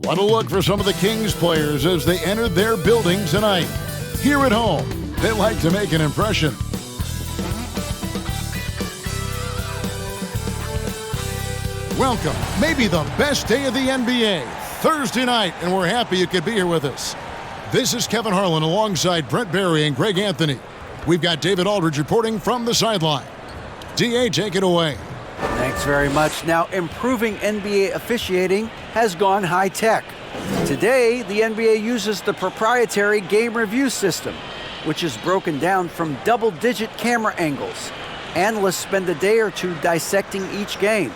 What a look for some of the Kings players as they enter their building tonight. Here at home, they like to make an impression. Welcome, maybe the best day of the NBA, Thursday night, and we're happy you could be here with us. This is Kevin Harlan alongside Brent Barry and Greg Anthony. We've got David Aldridge reporting from the sideline. DA, take it away. Thanks very much. Now, improving NBA officiating has gone high-tech. Today, the NBA uses the proprietary game review system, which is broken down from double-digit camera angles. Analysts spend a day or two dissecting each game.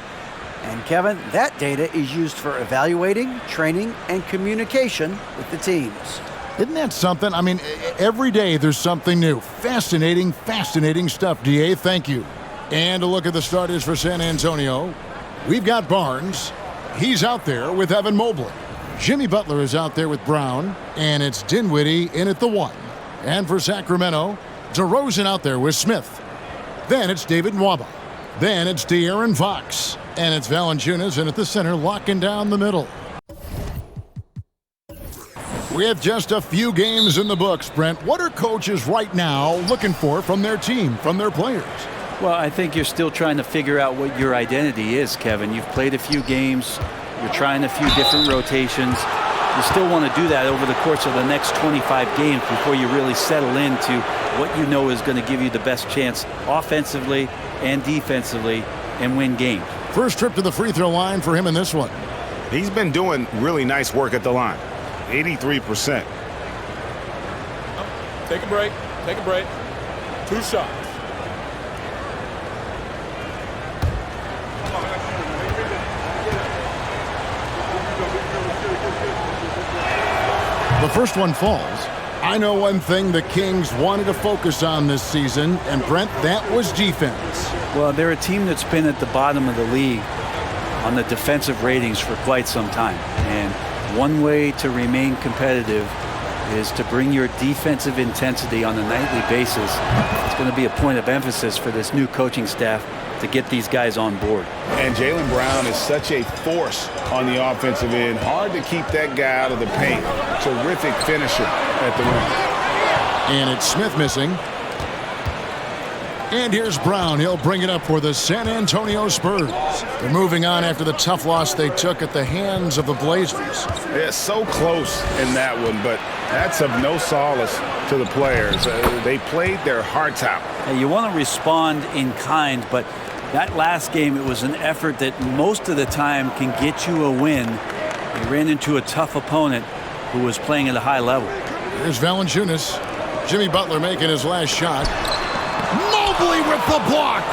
And Kevin, that data is used for evaluating, training, and communication with the teams. Isn't that something? I mean, every day there's something new. Fascinating stuff, DA. Thank you. And a look at the starters for San Antonio. We've got Barnes. He's out there with Evan Mobley. Jimmy Butler is out there with Brown. And it's Dinwiddie in at the 1. And for Sacramento, DeRozan out there with Smith. Then it's David Nwaba. Then it's De'Aaron Fox. And it's Valanciunas in at the center, locking down the middle. We have just a few games in the books, Brent. What are coaches right now looking for from their team, from their players? Well, I think you're still trying to figure out what your identity is, Kevin. You've played a few games. You're trying a few different rotations. You still want to do that over the course of the next 25 games before you really settle into what you know is going to give you the best chance offensively and defensively and win games. First trip to the free throw line for him in this one. He's been doing really nice work at the line. 83%. Take a break. Take a break. 2 shots. The first one falls. I know one thing the Kings wanted to focus on this season, and Brent, that was defense. Well, they're a team that's been at the bottom of the league on the defensive ratings for quite some time. And one way to remain competitive is to bring your defensive intensity on a nightly basis. It's going to be a point of emphasis for this new coaching staff to get these guys on board. And Jaylen Brown is such a force on the offensive end. Hard to keep that guy out of the paint. Terrific finisher at the rim. And it's Smith missing. And here's Brown. He'll bring it up for the San Antonio Spurs. They're moving on after the tough loss they took at the hands of the Blazers. Yeah, so close in that one, but that's of no solace to the players. They played their hearts out. Hey, you want to respond in kind, but that last game, it was an effort that most of the time can get you a win. You ran into a tough opponent who was playing at a high level. Here's Valanciunas. Jimmy Butler making his last shot. Mobley with the block.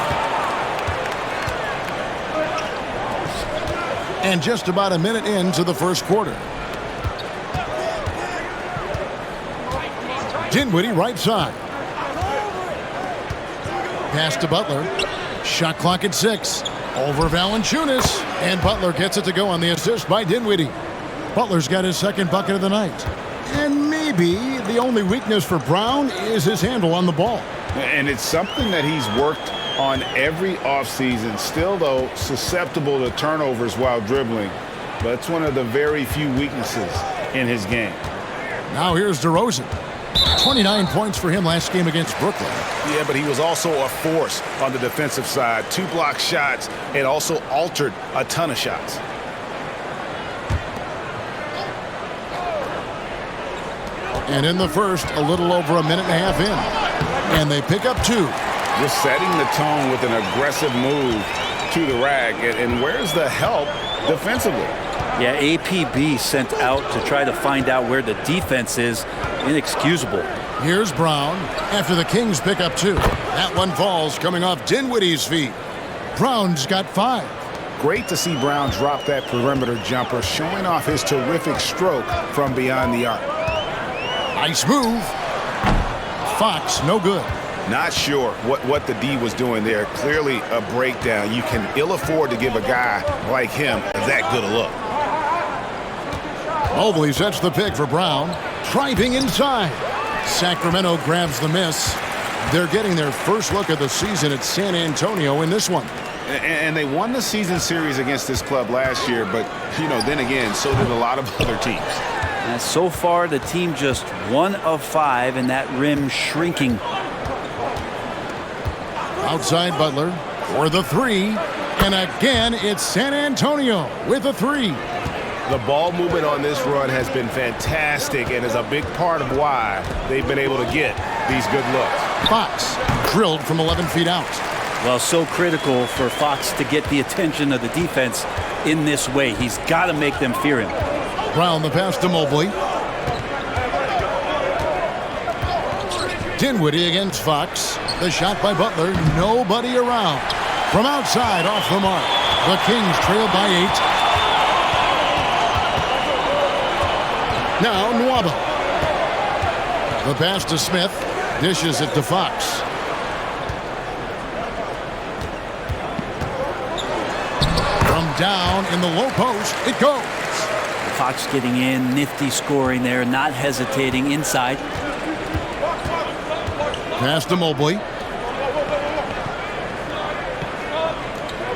And just about a minute into the first quarter. Dinwiddie right side. Pass to Butler. Shot clock at 6. Over Valanciunas. And Butler gets it to go on the assist by Dinwiddie. Butler's got his second bucket of the night. And maybe the only weakness for Brown is his handle on the ball. And it's something that he's worked on every offseason. Still, though, susceptible to turnovers while dribbling. But it's one of the very few weaknesses in his game. Now here's DeRozan. 29 points for him last game against Brooklyn. Yeah, but he was also a force on the defensive side. 2 block shots and also altered a ton of shots. And in the first, a little over a minute and a half in. And they pick up 2. Just setting the tone with an aggressive move to the rack. And where's the help defensively? Yeah, APB sent out to try to find out where the defense is. Inexcusable. Here's Brown after the Kings pick up 2. That one falls coming off Dinwiddie's feet. Brown's got 5. Great to see Brown drop that perimeter jumper, showing off his terrific stroke from beyond the arc. Nice move. Fox, no good. Not sure what the D was doing there. Clearly a breakdown. You can ill afford to give a guy like him that good a look. Mobley sets the pick for Brown. Driving inside. Sacramento grabs the miss. They're getting their first look of the season at San Antonio in this one. And they won the season series against this club last year, but, then again, so did a lot of other teams. And so far, the team just 1 of 5, and that rim shrinking. Outside Butler for the 3. And again, it's San Antonio with a 3. The ball movement on this run has been fantastic and is a big part of why they've been able to get these good looks. Fox drilled from 11 feet out. Well, so critical for Fox to get the attention of the defense in this way. He's got to make them fear him. Brown the pass to Mobley. Dinwiddie against Fox. The shot by Butler. Nobody around. From outside, off the mark. The Kings trail by 8. Now Nwaba. The pass to Smith. Dishes it to Fox. From down in the low post, it goes. Fox getting in, nifty scoring there, not hesitating inside. Pass to Mobley.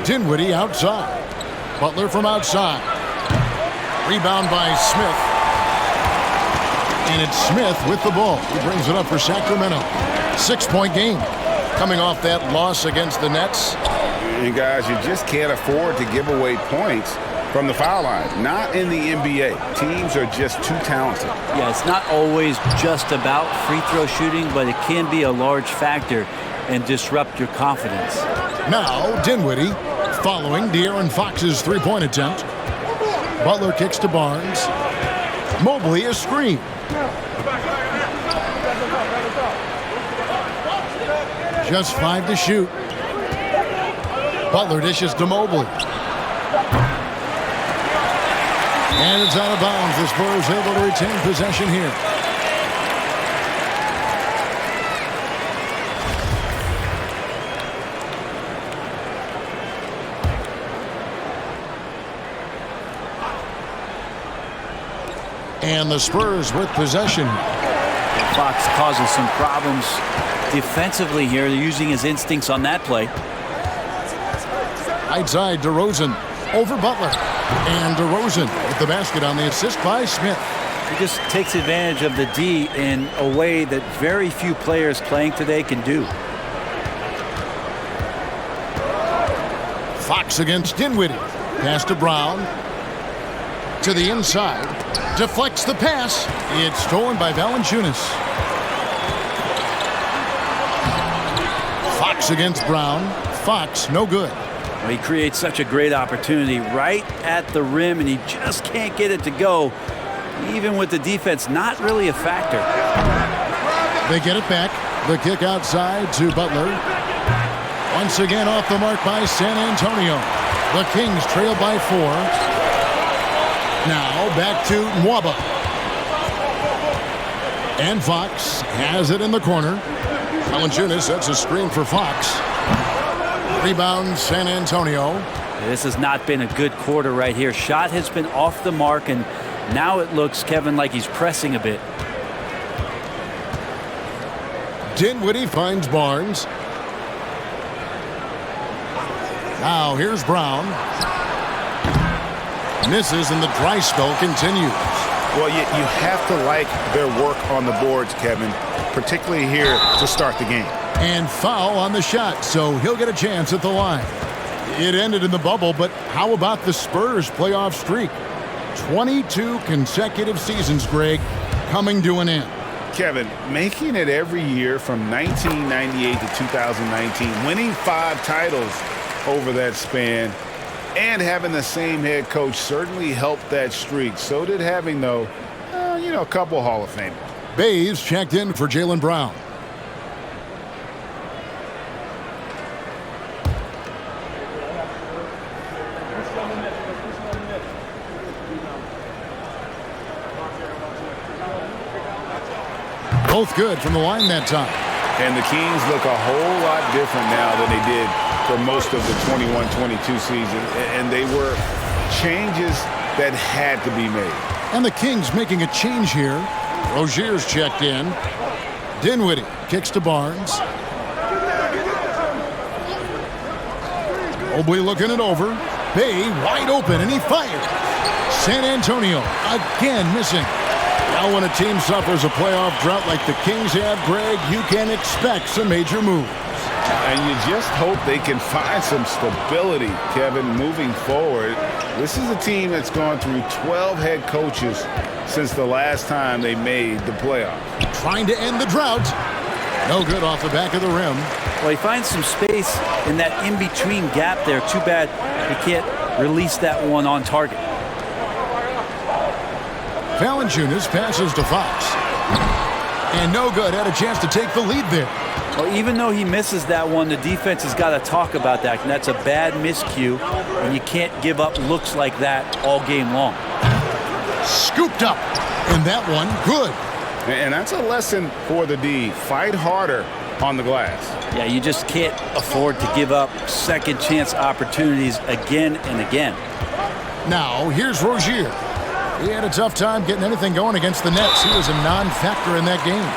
Dinwiddie outside. Butler from outside. Rebound by Smith. And it's Smith with the ball. He brings it up for Sacramento. 6-point game. Coming off that loss against the Nets. And guys, you just can't afford to give away points from the foul line. Not in the NBA. Teams are just too talented. Yeah, it's not always just about free throw shooting, but it can be a large factor and disrupt your confidence. Now Dinwiddie following De'Aaron Fox's three-point attempt. Butler kicks to Barnes. Mobley a screen. Just 5 to shoot. Butler dishes to Mobley. And it's out of bounds. The Spurs able to retain possession here. And the Spurs with possession. Fox causes some problems defensively here. They're using his instincts on that play. Outside DeRozan over Butler. And DeRozan with the basket on the assist by Smith. He just takes advantage of the D in a way that very few players playing today can do. Fox against Dinwiddie. Pass to Brown. To the inside. Deflects the pass. It's stolen by Valanciunas. Fox against Brown. Fox, no good. Well, he creates such a great opportunity right at the rim, and he just can't get it to go. Even with the defense not really a factor. They get it back. The kick outside to Butler. Once again off the mark by San Antonio. The Kings trail by 4. Now back to Nwaba. And Fox has it in the corner. Valanciunas sets a screen for Fox. Rebound San Antonio. This has not been a good quarter right here. Shot has been off the mark, and now it looks, Kevin, like he's pressing a bit. Dinwiddie finds Barnes. Now here's Brown. Misses, and the dry spell continues. Well, you have to like their work on the boards, Kevin, particularly here to start the game. And foul on the shot, so he'll get a chance at the line. It ended in the bubble, but how about the Spurs playoff streak? 22 consecutive seasons, Greg, coming to an end. Kevin, making it every year from 1998 to 2019, winning 5 titles over that span, and having the same head coach certainly helped that streak. So did having, though, a couple Hall of Famers. Bays checked in for Jaylen Brown. Both good from the line that time. And the Kings look a whole lot different now than they did for most of the 21-22 season. And they were changes that had to be made. And the Kings making a change here. Rozier's checked in. Dinwiddie kicks to Barnes. Mobley looking it over. Bay wide open, and he fires. San Antonio again missing. Now when a team suffers a playoff drought like the Kings have, Greg, you can expect some major moves. And you just hope they can find some stability, Kevin, moving forward. This is a team that's gone through 12 head coaches since the last time they made the playoffs. Trying to end the drought. No good off the back of the rim. Well, he finds some space in that in-between gap there. Too bad he can't release that one on target. Valanciunas passes to Fox. And no good. Had a chance to take the lead there. Well, even though he misses that one, the defense has got to talk about that. And that's a bad miscue, and you can't give up looks like that all game long. Scooped up. And that one, good. And that's a lesson for the D. Fight harder on the glass. Yeah, you just can't afford to give up second chance opportunities again and again. Now, here's Rozier. He had a tough time getting anything going against the Nets. He was a non-factor in that game.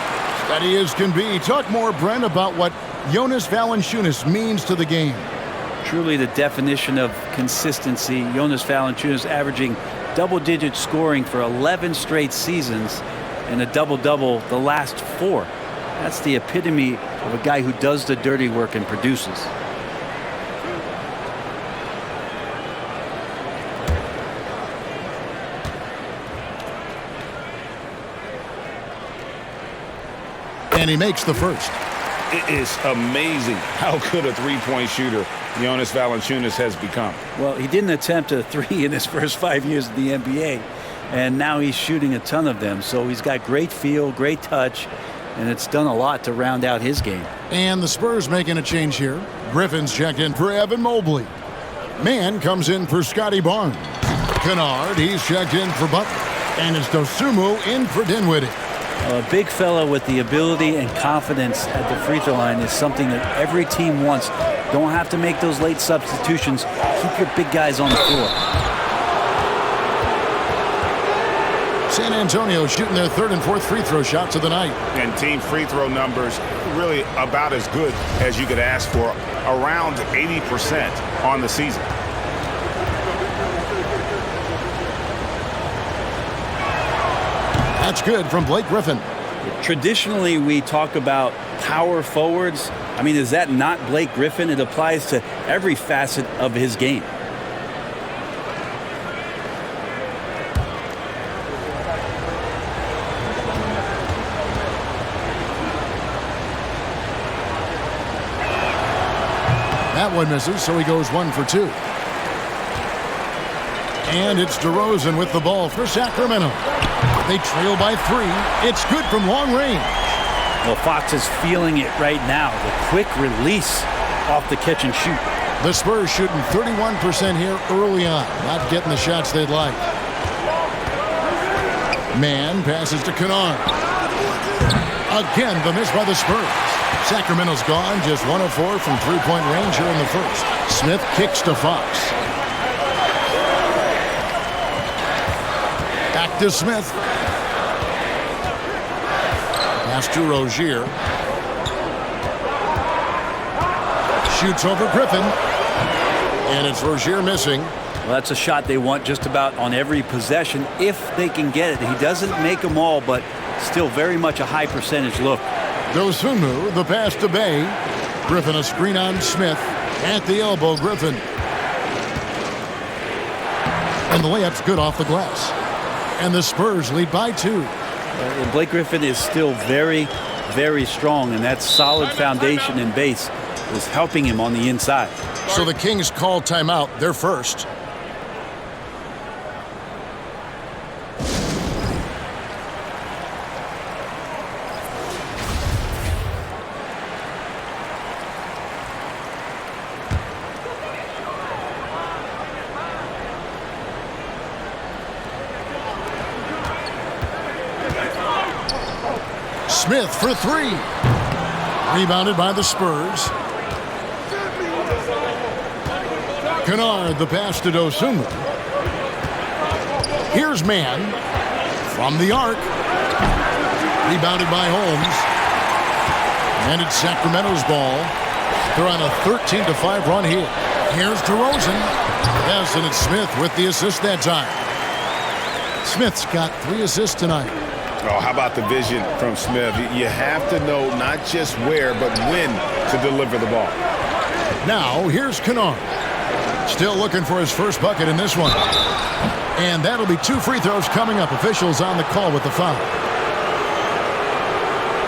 Steady as can be. Talk more, Brent, about what Jonas Valanciunas means to the game. Truly the definition of consistency. Jonas Valanciunas averaging double-digit scoring for 11 straight seasons and a double-double the last 4. That's the epitome of a guy who does the dirty work and produces. And he makes the first. It is amazing how good a three-point shooter Jonas Valanciunas has become. Well, he didn't attempt a 3 in his first 5 years in the NBA, and now he's shooting a ton of them. So he's got great feel, great touch, and it's done a lot to round out his game. And the Spurs making a change here. Griffin's checked in for Evan Mobley. Mann comes in for Scotty Barnes. Kennard, he's checked in for Butler. And it's Dosunmu in for Dinwiddie. A big fella with the ability and confidence at the free throw line is something that every team wants. Don't have to make those late substitutions. Keep your big guys on the floor. San Antonio shooting their third and fourth free throw shots of the night. And team free throw numbers really about as good as you could ask for, around 80% on the season. That's good from Blake Griffin. Traditionally, we talk about power forwards. I mean, is that not Blake Griffin? It applies to every facet of his game. That one misses, so he goes 1 for 2. And it's DeRozan with the ball for Sacramento. They trail by 3. It's good from long range. Well, Fox is feeling it right now. The quick release off the catch and shoot. The Spurs shooting 31% here early on. Not getting the shots they'd like. Mann passes to Kennard. Again, the miss by the Spurs. Sacramento's gone. Just 1 of 4 from three-point range here in the first. Smith kicks to Fox. Back to Smith. Pass to Rozier. Shoots over Griffin. And it's Rozier missing. Well, that's a shot they want just about on every possession if they can get it. He doesn't make them all, but still very much a high percentage look. Dosunmu, the pass to Bay. Griffin a screen on Smith. At the elbow, Griffin. And the layup's good off the glass. And the Spurs lead by 2. And Blake Griffin is still very, very strong, and that solid foundation and base is helping him on the inside. So the Kings call timeout. They're first. Smith for 3. Rebounded by the Spurs. Kennard, the pass to Dosunmu. Here's Mann from the arc. Rebounded by Holmes. And it's Sacramento's ball. They're on a 13-5 run here. Here's DeRozan. Yes, and it's Smith with the assist that time. Smith's got 3 assists tonight. Oh, how about the vision from Smith? You have to know not just where, but when to deliver the ball. Now, here's Kennard. Still looking for his first bucket in this one. And that'll be 2 free throws coming up. Officials on the call with the foul.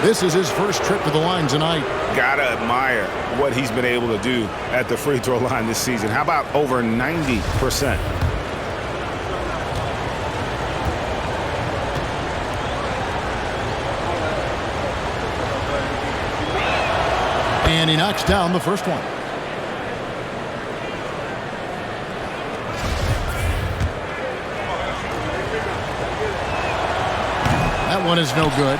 This is his first trip to the line tonight. Gotta admire what he's been able to do at the free throw line this season. How about over 90%? And he knocks down the first one. That one is no good.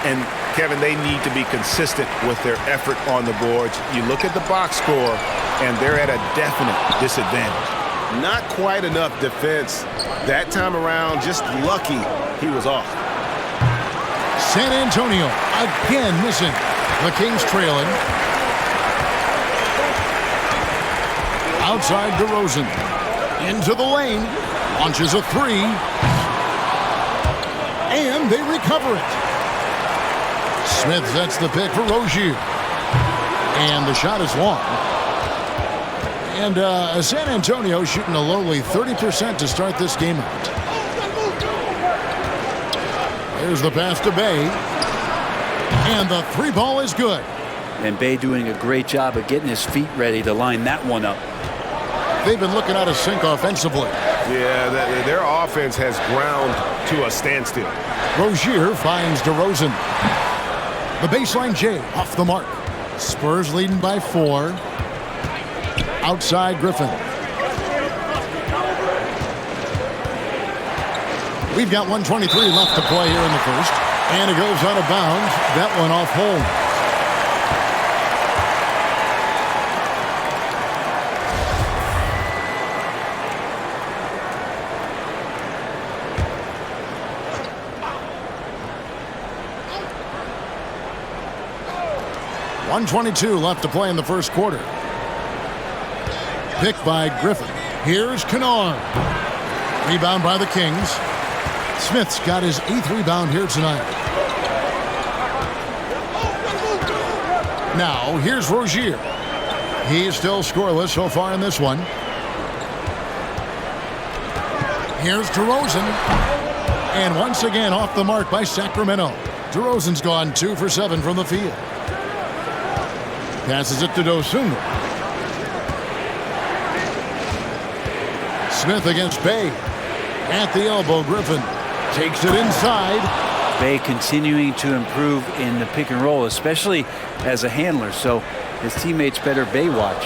And Kevin, they need to be consistent with their effort on the boards. You look at the box score, and they're at a definite disadvantage. Not quite enough defense that time around. Just lucky he was off. San Antonio again missing. The Kings trailing. Outside DeRozan. Into the lane. Launches a 3. And they recover it. Smith sets the pick for Rozier. And the shot is long. And San Antonio shooting a lowly 30% to start this game out. There's the pass to Bay. And the 3 ball is good. And Bay doing a great job of getting his feet ready to line that one up. They've been looking out of sync offensively. Yeah, their offense has ground to a standstill. Rozier finds DeRozan. The baseline J off the mark. Spurs leading by 4. Outside Griffin. We've got 1:23 left to play here in the first. And it goes out of bounds. That one off Holmes. .122 left to play in the first quarter. Picked by Griffin. Here's Kennard. Rebound by the Kings. Smith's got his 8th rebound here tonight. Now, here's Rozier. He's still scoreless so far in this one. Here's DeRozan. And once again off the mark by Sacramento. DeRozan's gone 2 for 7 from the field. Passes it to Dosunmu. Smith against Bay. At the elbow, Griffin takes it inside. Bay continuing to improve in the pick and roll, especially as a handler, so his teammates better Bay watch.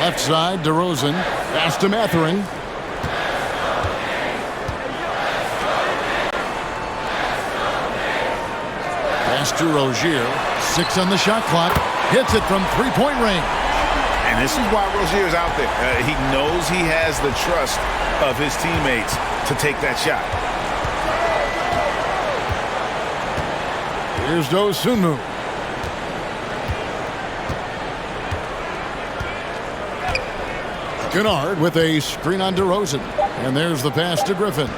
Left side, DeRozan. Pass to Mathering. Pass to Rozier. 6 on the shot clock. Hits it from 3-point range. And this is why Rozier's out there. He knows he has the trust of his teammates to take that shot. Here's Dosunmu. Kennard with a screen on DeRozan. And there's the pass to Griffin.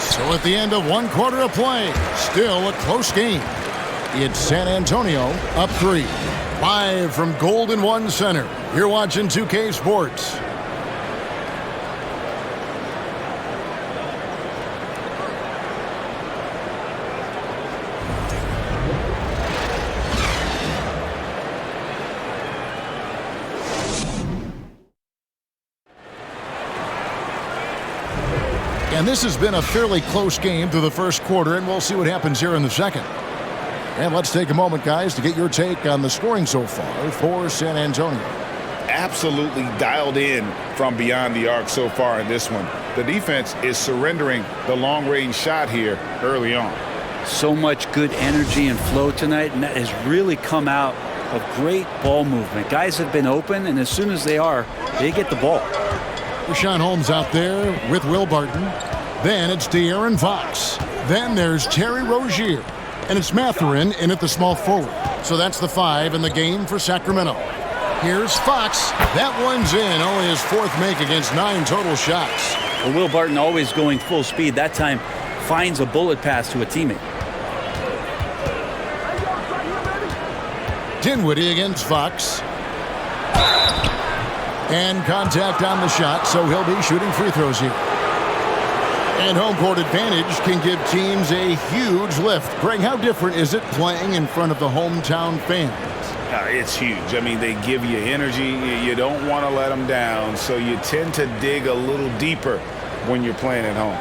So at the end of 1 quarter of play, still a close game. It's San Antonio up 3. Live from Golden One Center. You're watching 2K Sports. And this has been a fairly close game through the first quarter, and we'll see what happens here in the second. And let's take a moment, guys, to get your take on the scoring so far for San Antonio. Absolutely dialed in from beyond the arc so far in this one. The defense is surrendering the long-range shot here early on. So much good energy and flow tonight, and that has really come out of great ball movement. Guys have been open, and as soon as they are, they get the ball. Rashawn Holmes out there with Will Barton. Then it's De'Aaron Fox. Then there's Terry Rozier. And it's Mathurin in at the small forward. So that's the 5 in the game for Sacramento. Here's Fox. That one's in. Only his 4th make against 9 total shots. Well, Will Barton always going full speed. That time finds a bullet pass to a teammate. Dinwiddie against Fox. And contact on the shot, so he'll be shooting free throws here. And home court advantage can give teams a huge lift. Greg, how different is it playing in front of the hometown fans? It's huge. I mean, they give you energy. You don't want to let them down, so you tend to dig a little deeper when you're playing at home.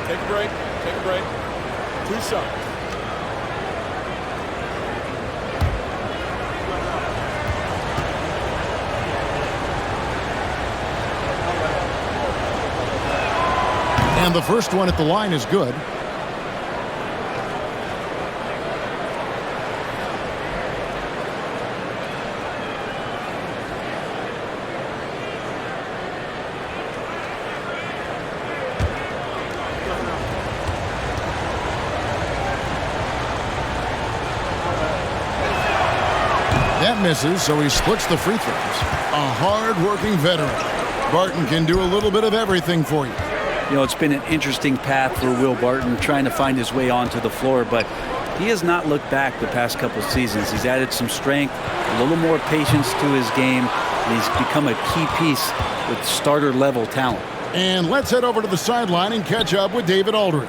Take a break. Take a break. 2 shots. And the first one at the line is good. That misses, so he splits the free throws. A hard-working veteran. Barton can do a little bit of everything for you. You know, it's been an interesting path for Will Barton trying to find his way onto the floor, but he has not looked back the past couple of seasons. He's added some strength, a little more patience to his game, and he's become a key piece with starter-level talent. And let's head over to the sideline and catch up with David Aldridge.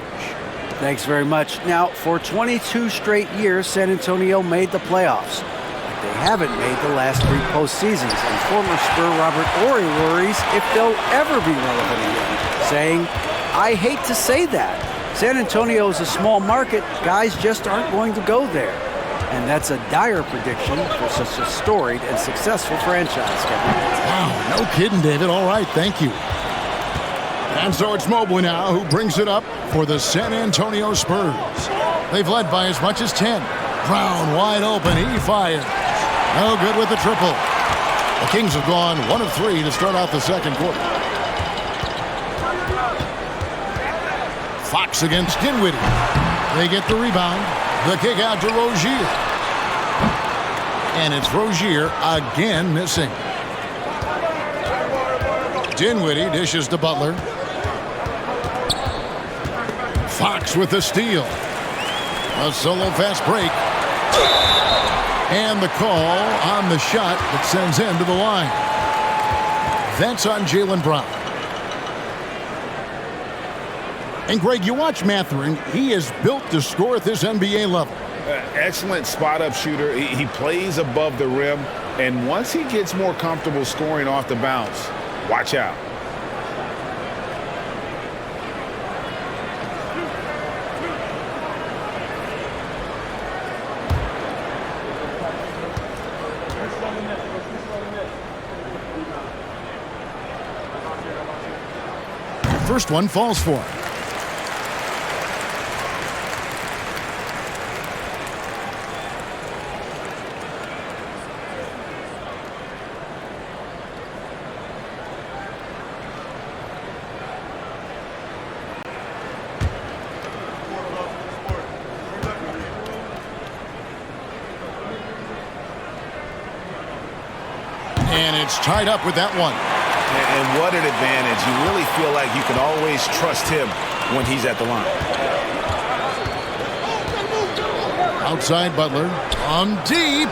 Thanks very much. Now, for 22 straight years, San Antonio made the playoffs. But they haven't made the last 3 postseasons, and former Spur Robert Ory worries if they'll ever be relevant again, saying, "I hate to say that. San Antonio is a small market. Guys just aren't going to go there." And that's a dire prediction for such a storied and successful franchise, Kevin. Wow, no kidding, David. All right, thank you. And so it's Mobley now who brings it up for the San Antonio Spurs. They've led by as much as 10. Brown wide open. He fires. No good with the triple. The Kings have gone 1 of 3 to start out the second quarter. Fox against Dinwiddie. They get the rebound. The kick out to Rozier. And it's Rozier again missing. Dinwiddie dishes to Butler. Fox with the steal. A solo fast break. And the call on the shot that sends him to the line. That's on Jaylen Brown. And Greg, you watch Mathurin. He is built to score at this NBA level. Excellent spot-up shooter. He plays above the rim. And once he gets more comfortable scoring off the bounce, watch out. First one falls for him. And it's tied up with that one. And what an advantage. You really feel like you can always trust him when he's at the line. Outside Butler. On deep.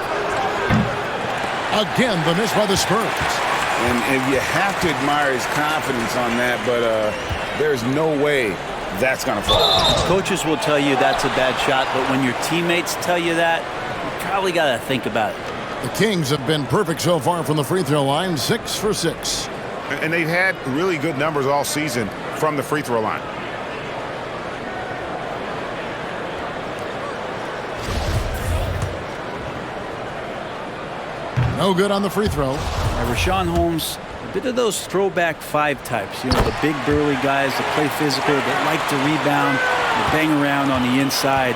Again, the miss by the Spurs. And you have to admire his confidence on that, but there's no way that's going to fall. Coaches will tell you that's a bad shot, but when your teammates tell you that, you probably got to think about it. The Kings have been perfect so far from the free throw line, 6 for 6. And they've had really good numbers all season from the free throw line. No good on the free throw. Rashawn Holmes, a bit of those throwback 5 types. You know, the big burly guys that play physical, that like to rebound, and bang around on the inside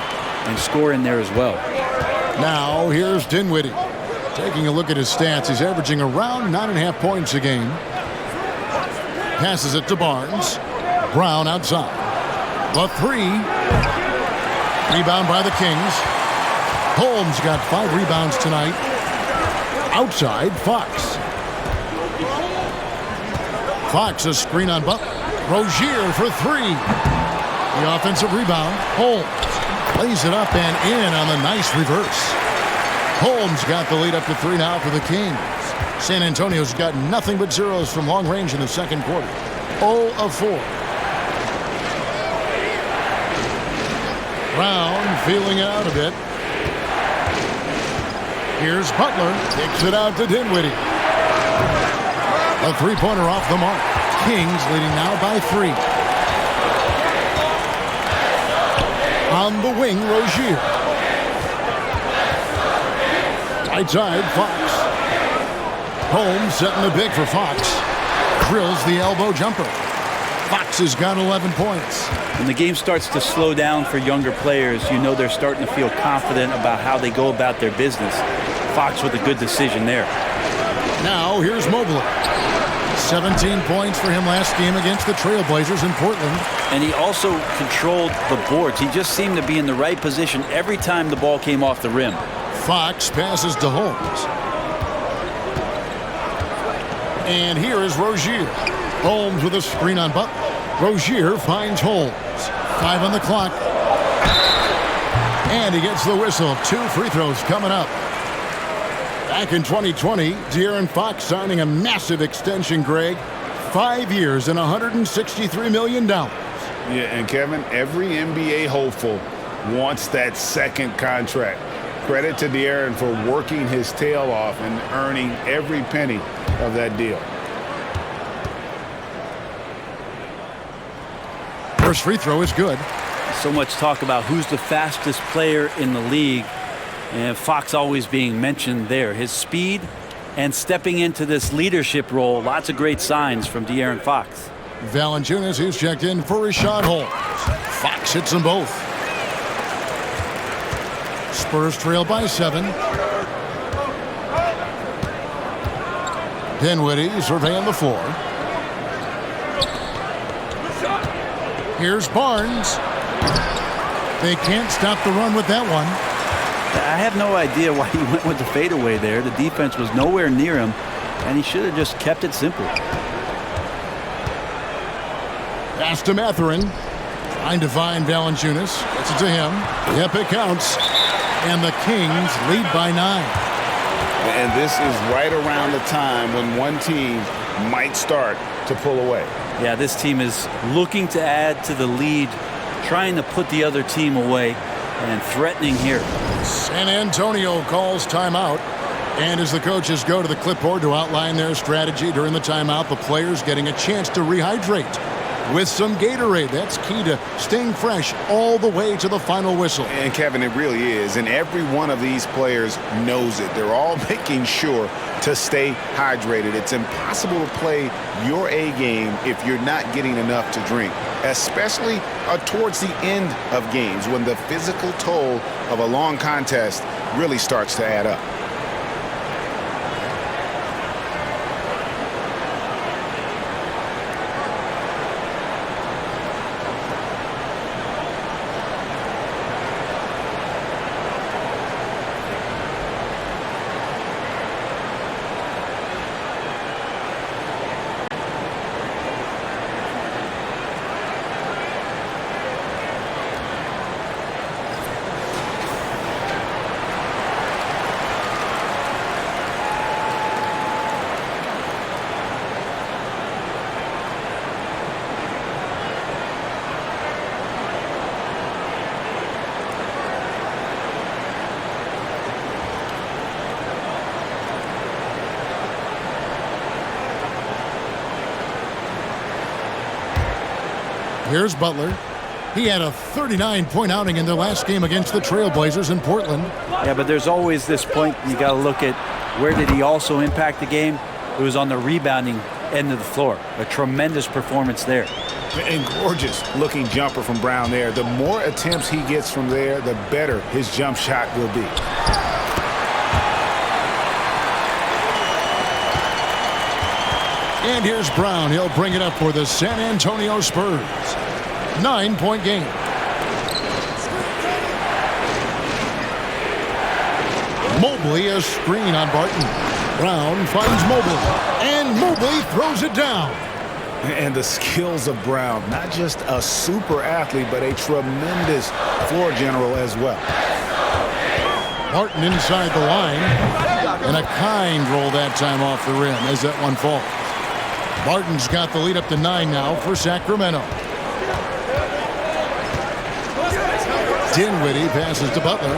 and score in there as well. Now here's Dinwiddie. Taking a look at his stats, he's averaging around 9.5 points a game. Passes it to Barnes. Brown outside. The three. Rebound by the Kings. Holmes got 5 rebounds tonight. Outside, Fox. Fox, a screen on Butler. Rozier for 3. The offensive rebound. Holmes lays it up and in on the nice reverse. Holmes got the lead up to 3 now for the Kings. San Antonio's got nothing but zeros from long range in the second quarter. 0 of 4. Brown feeling it out a bit. Here's Butler. Kicks it out to Dinwiddie. A three-pointer off the mark. Kings leading now by 3. On the wing, Rozier. Right side, Fox. Holmes setting the big for Fox. Drills the elbow jumper. Fox has got 11 points. When the game starts to slow down for younger players, you know they're starting to feel confident about how they go about their business. Fox with a good decision there. Now here's Mobley. 17 points for him last game against the Trailblazers in Portland. And he also controlled the boards. He just seemed to be in the right position every time the ball came off the rim. Fox passes to Holmes. And here is Rozier. Holmes with a screen on Butler. Rozier finds Holmes. 5 on the clock. And he gets the whistle. 2 free throws coming up. Back in 2020, De'Aaron Fox signing a massive extension, Greg. 5 years and $163 million. Yeah, and Kevin, every NBA hopeful wants that second contract. Credit to De'Aaron for working his tail off and earning every penny of that deal. First free throw is good. So much talk about who's the fastest player in the league. And Fox always being mentioned there. His speed and stepping into this leadership role. Lots of great signs from De'Aaron Fox. Valanciunas, who's checked in for Rashad Holmes. Fox hits them both. Spurs trail by 7. Dinwiddie surveying the floor. Here's Barnes. They can't stop the run with that one. I have no idea why he went with the fadeaway there. The defense was nowhere near him, and he should have just kept it simple. Pass to Mathurin. Trying to find Valanciunas. Gets it to him. Yep, it counts. And the Kings lead by 9. And this is right around the time when one team might start to pull away. Yeah, this team is looking to add to the lead, trying to put the other team away, and threatening here. San Antonio calls timeout. And as the coaches go to the clipboard to outline their strategy during the timeout, the players getting a chance to rehydrate with some Gatorade. That's key to staying fresh all the way to the final whistle. And Kevin, it really is. And every one of these players knows it. They're all making sure to stay hydrated. It's impossible to play your A game if you're not getting enough to drink, especially towards the end of games when the physical toll of a long contest really starts to add up. Here's Butler. He had a 39-point outing in their last game against the Trailblazers in Portland. Yeah, but there's always this point you got to look at where did he also impact the game. It was on the rebounding end of the floor. A tremendous performance there. And gorgeous looking jumper from Brown there. The more attempts he gets from there, the better his jump shot will be. And here's Brown. He'll bring it up for the San Antonio Spurs. 9-point game. Mobley, a screen on Barton. Brown finds Mobley, and Mobley throws it down. And the skills of Brown, not just a super athlete, but a tremendous floor general as well. Barton inside the line, and a kind roll that time off the rim as that one falls. Barton's got the lead up to 9 now for Sacramento. Dinwiddie passes to Butler.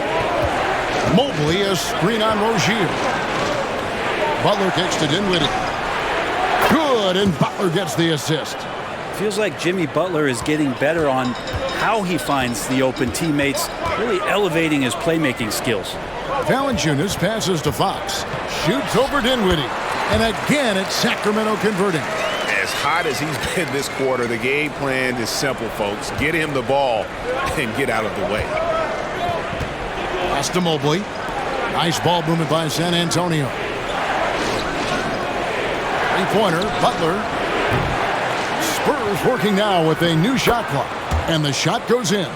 Mobley, a screen on Rozier. Butler kicks to Dinwiddie. Good, and Butler gets the assist. Feels like Jimmy Butler is getting better on how he finds the open teammates, really elevating his playmaking skills. Valanciunas passes to Fox. Shoots over Dinwiddie. And again, it's Sacramento converting. As hot as he's been this quarter, the game plan is simple, folks. Get him the ball and get out of the way. Pass to Mobley. Nice ball movement by San Antonio. Three-pointer, Butler. Spurs working now with a new shot clock. And the shot goes in.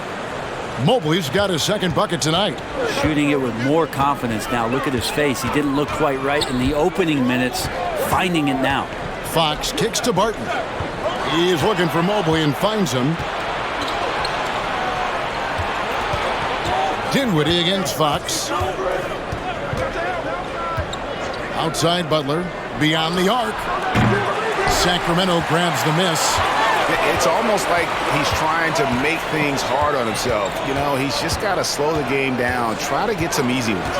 Mobley's got his second bucket tonight. Shooting it with more confidence now. Look at his face. He didn't look quite right in the opening minutes. Finding it now. Fox kicks to Barton. He's looking for Mobley and finds him. Dinwiddie against Fox. Outside Butler. Beyond the arc. Sacramento grabs the miss. It's almost like he's trying to make things hard on himself. You know, he's just got to slow the game down. Try to get some easy ones.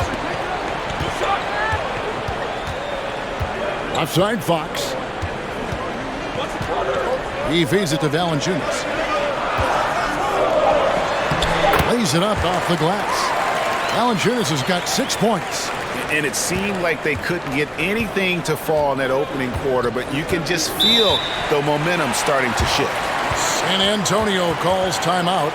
Outside Fox. He feeds it to Valanciunas. Lays it up off the glass. Valanciunas has got 6 points. And it seemed like they couldn't get anything to fall in that opening quarter, but you can just feel the momentum starting to shift. San Antonio calls timeout.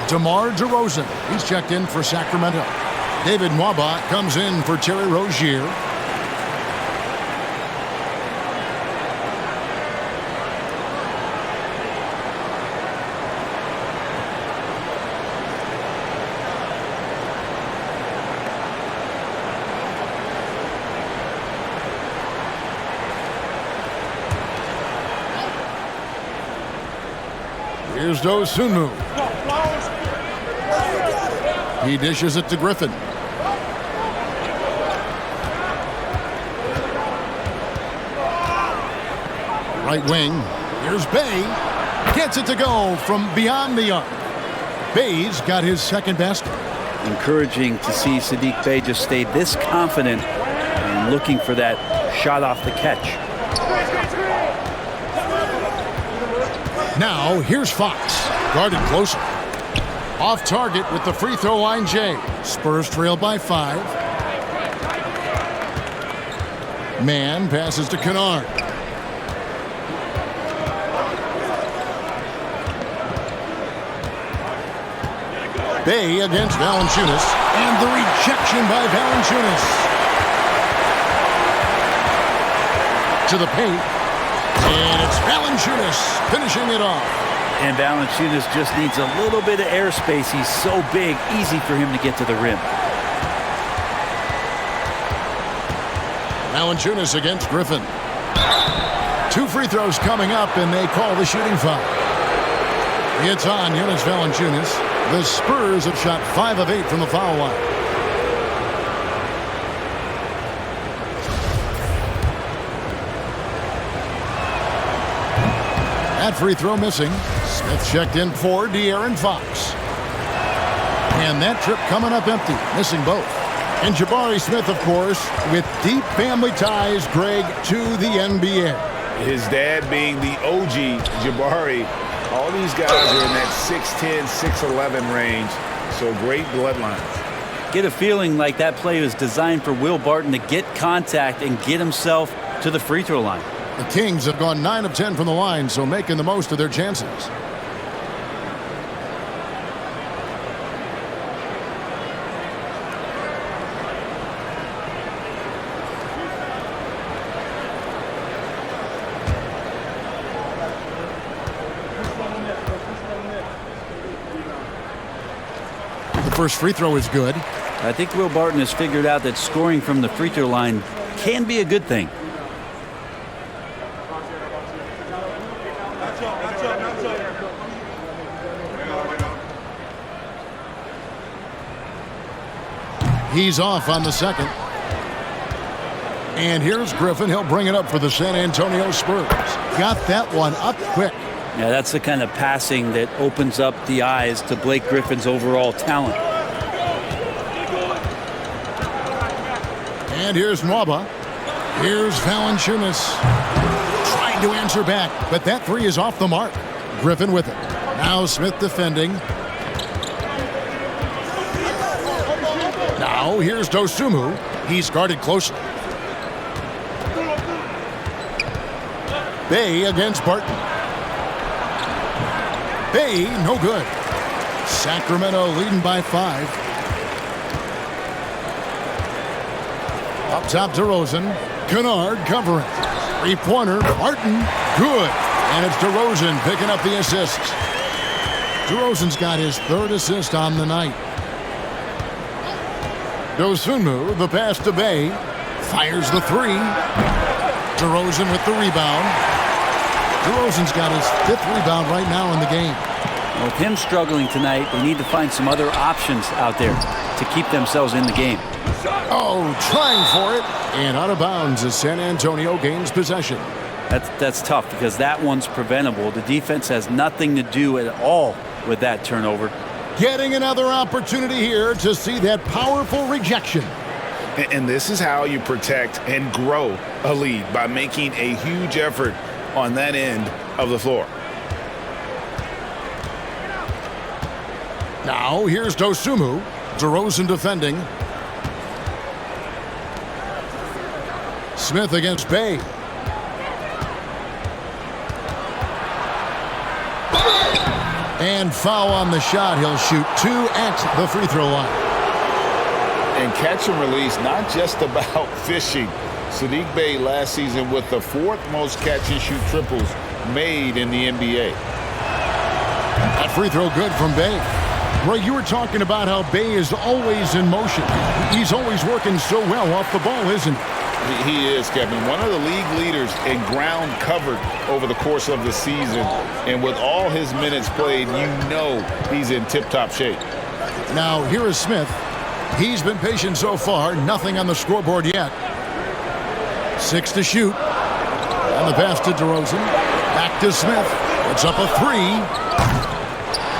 DeMar DeRozan, he's checked in for Sacramento. David Nwaba comes in for Terry Rozier. Here's Dosunmu. He dishes it to Griffin. Right wing. Here's Bay. Gets it to go from beyond the arc. Bay's got his second basket. Encouraging to see Saddiq Bey just stay this confident and looking for that shot off the catch. Now, here's Fox. Guarded closer. Off target with the free throw line, Jay. Spurs trail by 5. Man passes to Kennard. Bay against Valanciunas. And the rejection by Valanciunas. To the paint. And it's Valanciunas finishing it off. And Valanciunas just needs a little bit of airspace. He's so big, easy for him to get to the rim. Valanciunas against Griffin. 2 free throws coming up, and they call the shooting foul. It's on Jonas Valanciunas. The Spurs have shot 5 of 8 from the foul line. That free throw missing. Smith checked in for De'Aaron Fox. And that trip coming up empty, missing both. And Jabari Smith, of course, with deep family ties, Greg, to the NBA. His dad being the OG Jabari. All these guys are in that 6'10", 6'11" range, so great bloodlines. Get a feeling like that play was designed for Will Barton to get contact and get himself to the free throw line. The Kings have gone 9 of 10 from the line, so making the most of their chances. The first free throw is good. I think Will Barton has figured out that scoring from the free throw line can be a good thing. He's off on the second. And here's Griffin. He'll bring it up for the San Antonio Spurs. Got that one up quick. Yeah, that's the kind of passing that opens up the eyes to Blake Griffin's overall talent. And here's Nwaba. Here's Valanciunas. Trying to answer back, but that three is off the mark. Griffin with it. Now Smith defending. Now here's Dosunmu. He's guarded closely. Bay against Barton. Bay, no good. Sacramento leading by 5. Up top to DeRozan. Kennard covering. Three-pointer. Barton. Good. And it's DeRozan picking up the assist. DeRozan's got his 3rd assist on the night. Dosunmu, the pass to Bay. Fires the 3. DeRozan with the rebound. DeRozan's got his 5th rebound right now in the game. With him struggling tonight, they need to find some other options out there to keep themselves in the game. Oh, trying for it. And out of bounds as San Antonio gains possession. That's tough because that one's preventable. The defense has nothing to do at all with that turnover. Getting another opportunity here to see that powerful rejection. And this is how you protect and grow a lead, by making a huge effort on that end of the floor. Now here's Dosunmu. DeRozan defending. Smith against Bay. And foul on the shot. He'll shoot 2 at the free throw line. And catch and release, not just about fishing. Saddiq Bey last season with the 4th most catch and shoot triples made in the NBA. That free throw good from Bay. Roy, you were talking about how Bay is always in motion. He's always working so well off the ball, isn't he? He is, Kevin. One of the league leaders in ground covered over the course of the season. And with all his minutes played, you know he's in tip-top shape. Now, here is Smith. He's been patient so far. Nothing on the scoreboard yet. 6 to shoot. And the pass to DeRozan. Back to Smith. It's up a 3.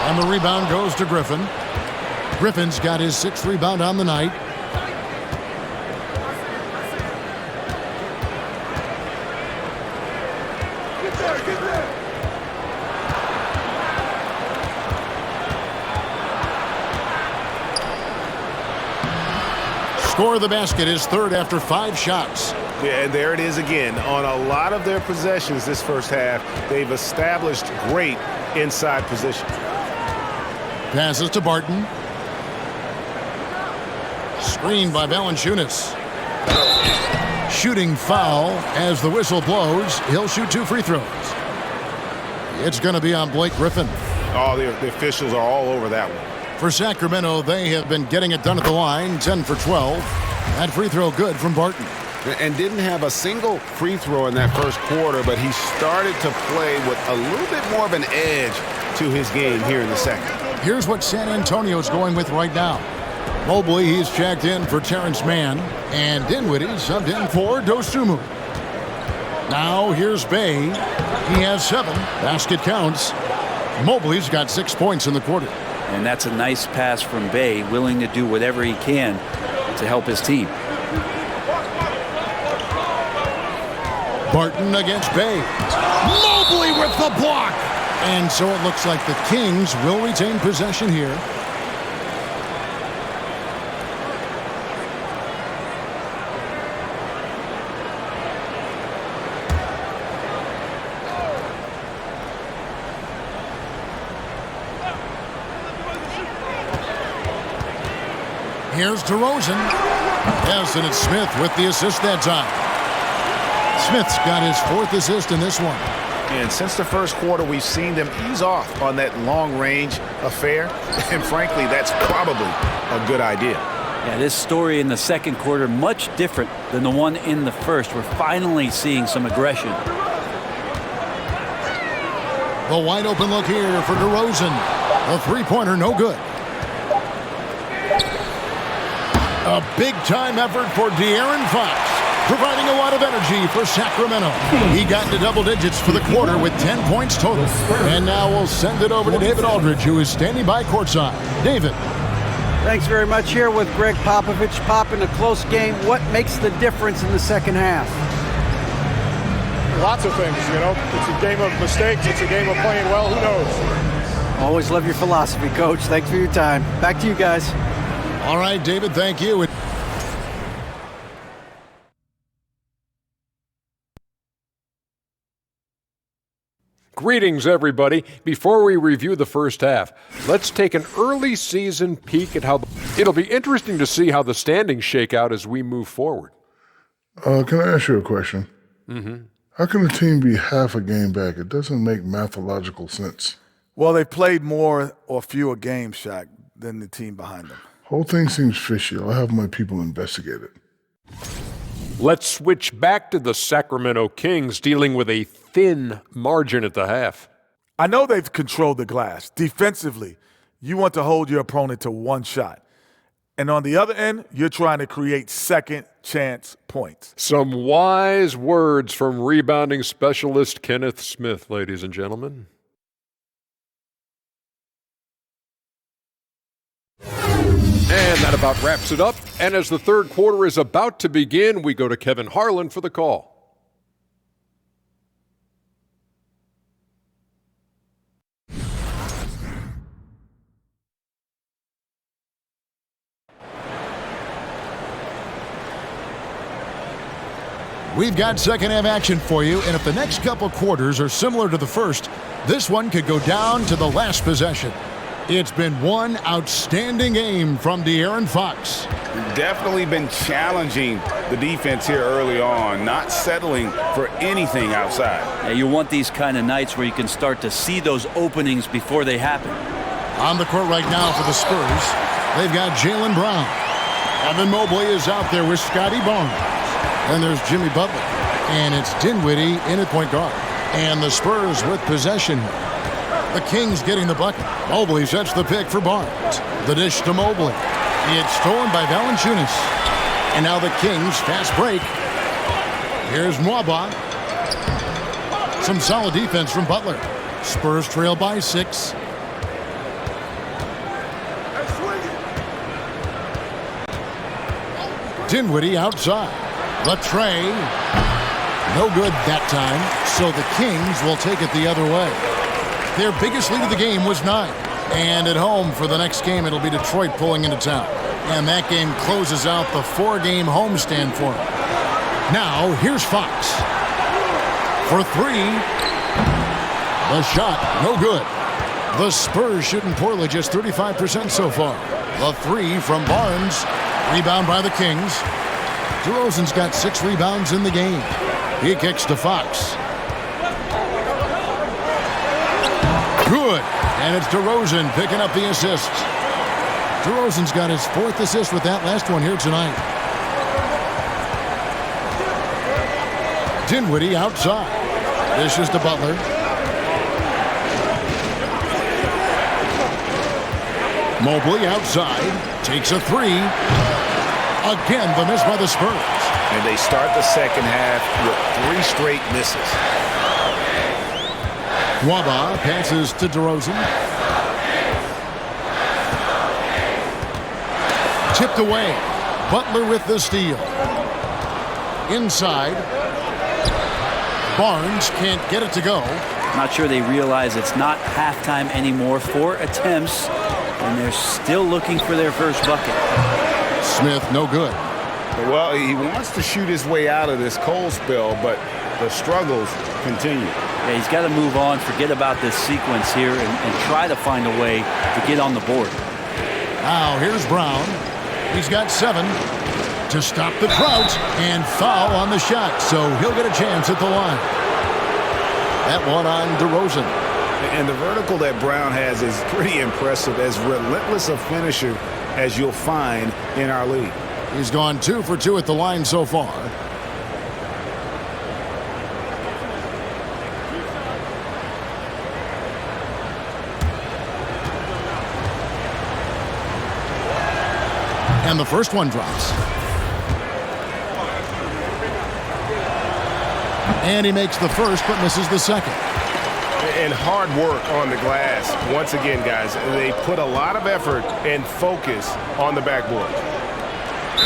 And the rebound goes to Griffin. Griffin's got his 6th rebound on the night. Score of the basket is 3rd after 5 shots. Yeah, and there it is again. On a lot of their possessions this first half, they've established great inside position. Passes to Barton. Screen by Valanciunas. Shooting foul as the whistle blows. He'll shoot 2 free throws. It's going to be on Blake Griffin. Oh, the officials are all over that one. For Sacramento, they have been getting it done at the line, 10 for 12. That free throw good from Barton. And didn't have a single free throw in that first quarter, but he started to play with a little bit more of an edge to his game here in the second. Here's what San Antonio's going with right now. Mobley, he's checked in for Terrence Mann. And Dinwiddie subbed in for Dosunmu. Now here's Bay. He has 7. Basket counts. Mobley's got 6 points in the quarter. And that's a nice pass from Bay, willing to do whatever he can to help his team. Barton against Bay. Mobley with the block. And so it looks like the Kings will retain possession here. Here's DeRozan. Yes, and it's Smith with the assist that time. Smith's got his 4th assist in this one. And since the first quarter, we've seen them ease off on that long-range affair. And frankly, that's probably a good idea. Yeah, this story in the second quarter, much different than the one in the first. We're finally seeing some aggression. The wide open look here for DeRozan. The three-pointer, no good. A big-time effort for De'Aaron Fox, providing a lot of energy for Sacramento. He got into double digits for the quarter with 10 points total. And now we'll send it over to David Aldridge, who is standing by courtside. David. Thanks very much. Here with Greg Popovich. Pop, in a close game, what makes the difference in the second half? Lots of things, you know. It's a game of mistakes. It's a game of playing well. Who knows? Always love your philosophy, Coach. Thanks for your time. Back to you guys. All right, David, thank you. Greetings, everybody. Before we review the first half, let's take an early season peek at how it'll be interesting to see how the standings shake out as we move forward. Can I ask you a question? Mm-hmm. How can a team be half a game back? It doesn't make mathological sense. Well, they played more or fewer games, Shaq, than the team behind them. Whole thing seems fishy. I'll have my people investigate it. Let's switch back to the Sacramento Kings dealing with a thin margin at the half. I know they've controlled the glass. Defensively, you want to hold your opponent to one shot. And on the other end, you're trying to create second chance points. Some wise words from rebounding specialist Kenneth Smith, ladies and gentlemen. And that about wraps it up. And as the third quarter is about to begin, we go to Kevin Harlan for the call. We've got second half action for you, and if the next couple quarters are similar to the first, this one could go down to the last possession. It's been one outstanding game from De'Aaron Fox. Definitely been challenging the defense here early on, not settling for anything outside. Yeah, you want these kind of nights where you can start to see those openings before they happen. On the court right now for the Spurs, they've got Jaylen Brown. Evan Mobley is out there with Scotty Barnes. Then there's Jimmy Butler. And it's Dinwiddie in at point guard. And the Spurs with possession. The Kings getting the bucket. Mobley sets the pick for Barnes. The dish to Mobley. It's stolen by Valanciunas. And now the Kings fast break. Here's Mwaba. Some solid defense from Butler. Spurs trail by 6. Dinwiddie outside. Latrey. No good that time. So the Kings will take it the other way. Their biggest lead of the game was 9. And at home for the next game, it'll be Detroit pulling into town. And that game closes out the 4-game homestand for them. Now, here's Fox. For 3. The shot, no good. The Spurs shooting poorly, just 35% so far. The 3 from Barnes. Rebound by the Kings. DeRozan's got 6 rebounds in the game. He kicks to Fox. Good. And it's DeRozan picking up the assist. DeRozan's got his 4th assist with that last one here tonight. Dinwiddie outside. This is to Butler. Mobley outside. Takes a 3. Again, the miss by the Spurs. And they start the second half with 3 straight misses. Mwaba passes to DeRozan. Tipped away. Butler with the steal. Inside. Barnes can't get it to go. Not sure they realize it's not halftime anymore. 4 attempts, and they're still looking for their first bucket. Smith, no good. Well, he wants to shoot his way out of this cold spell, but the struggles continue. Yeah, he's got to move on, forget about this sequence here, and try to find a way to get on the board. Now, here's Brown. He's got 7 to stop the drought and foul on the shot. So he'll get a chance at the line. That one on DeRozan. And the vertical that Brown has is pretty impressive, as relentless a finisher as you'll find in our league. He's gone 2 for 2 at the line so far. And the first one drops. And he makes the first but misses the second. And hard work on the glass. Once again, guys, they put a lot of effort and focus on the backboard.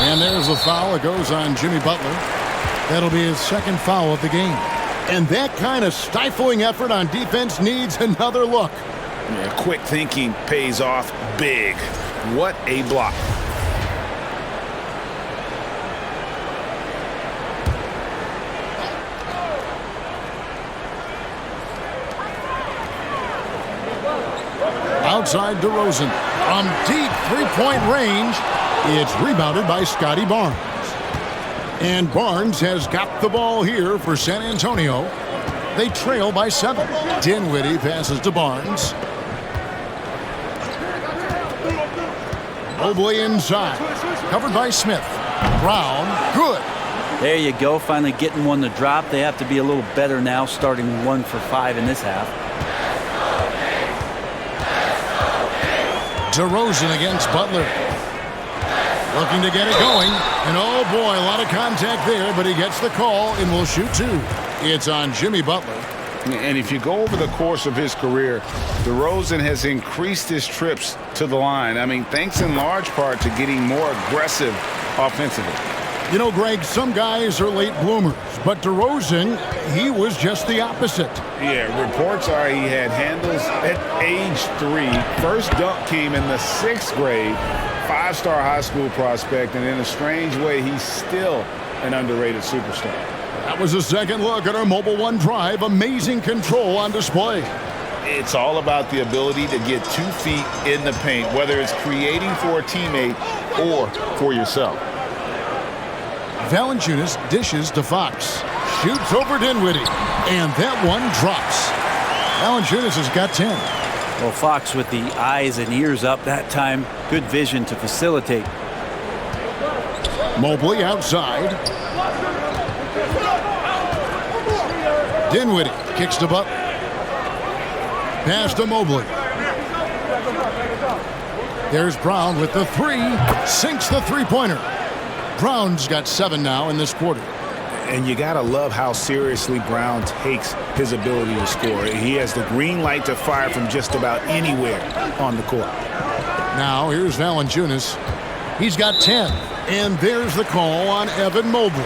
And there's a foul. It goes on Jimmy Butler. That'll be his second foul of the game. And that kind of stifling effort on defense needs another look. Yeah, quick thinking pays off big. What a block. Outside DeRozan from deep three-point range. It's rebounded by Scotty Barnes. And Barnes has got the ball here for San Antonio. They trail by 7. Dinwiddie passes to Barnes. Mobley inside. Covered by Smith. Brown, good. There you go, finally getting one to drop. They have to be a little better now, starting 1 for 5 in this half. DeRozan against Butler. Looking to get it going. And oh boy, a lot of contact there, but he gets the call and will shoot 2. It's on Jimmy Butler. And if you go over the course of his career, DeRozan has increased his trips to the line. I mean, thanks in large part to getting more aggressive offensively. You know, Greg, some guys are late bloomers, but DeRozan, he was just the opposite. Yeah, reports are he had handles at age 3. First dunk came in the 6th grade. 5-star high school prospect, and in a strange way, he's still an underrated superstar. That was a second look at our Mobile One drive. Amazing control on display. It's all about the ability to get 2 feet in the paint, whether it's creating for a teammate or for yourself. Valanciunas dishes to Fox. Shoots over Dinwiddie. And that one drops. Valanciunas has got 10. Well, Fox with the eyes and ears up that time. Good vision to facilitate. Mobley outside. Dinwiddie kicks to Butler. Pass to Mobley. There's Brown with the 3. Sinks the three-pointer. Brown's got 7 now in this quarter. And you got to love how seriously Brown takes his ability to score. He has the green light to fire from just about anywhere on the court. Now here's Valanciunas. He's got 10. And there's the call on Evan Mobley.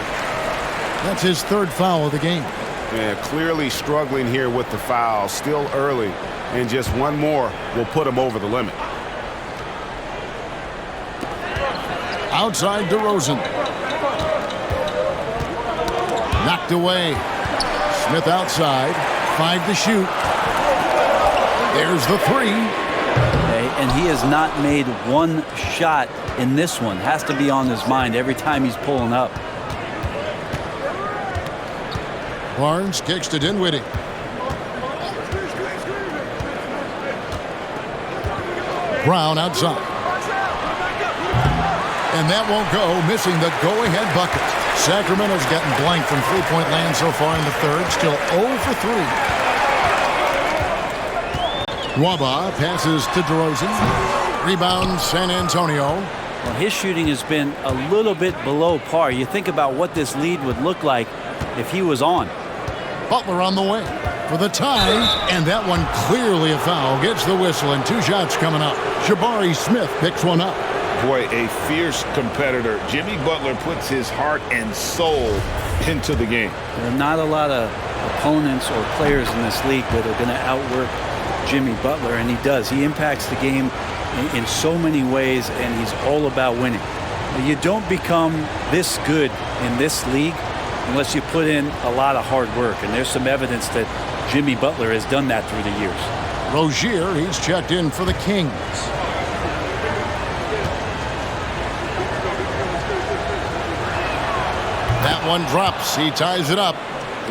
That's his 3rd foul of the game. Yeah, clearly struggling here with the foul. Still early. And just one more will put him over the limit. Outside DeRozan. Knocked away. Smith outside. 5 to shoot. There's the 3. Okay, and he has not made one shot in this one. Has to be on his mind every time he's pulling up. Barnes kicks to Dinwiddie. Brown outside. And that won't go, missing the go-ahead bucket. Sacramento's gotten blank from three-point land so far in the 3rd, still 0 for 3. Waba passes to DeRozan. Rebound San Antonio. Well, his shooting has been a little bit below par. You think about what this lead would look like if he was on. Butler on the way for the tie, and that one clearly a foul. Gets the whistle, and 2 shots coming up. Jabari Smith picks one up. Boy, a fierce competitor. Jimmy Butler puts his heart and soul into the game. There are not a lot of opponents or players in this league that are going to outwork Jimmy Butler, and he does. He impacts the game in so many ways, and he's all about winning. You don't become this good in this league unless you put in a lot of hard work, and there's some evidence that Jimmy Butler has done that through the years. Rozier, he's checked in for the Kings. That one drops. He ties it up.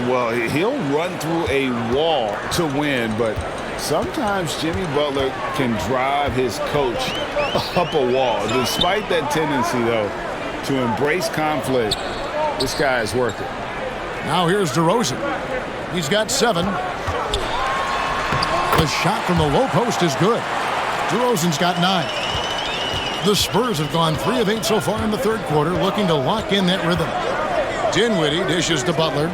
Well, he'll run through a wall to win, but sometimes Jimmy Butler can drive his coach up a wall. Despite that tendency, though, to embrace conflict, this guy is worth it. Now here's DeRozan. He's got 7. The shot from the low post is good. DeRozan's got 9. The Spurs have gone 3 of 8 so far in the third quarter, looking to lock in that rhythm. Dinwiddie dishes to Butler.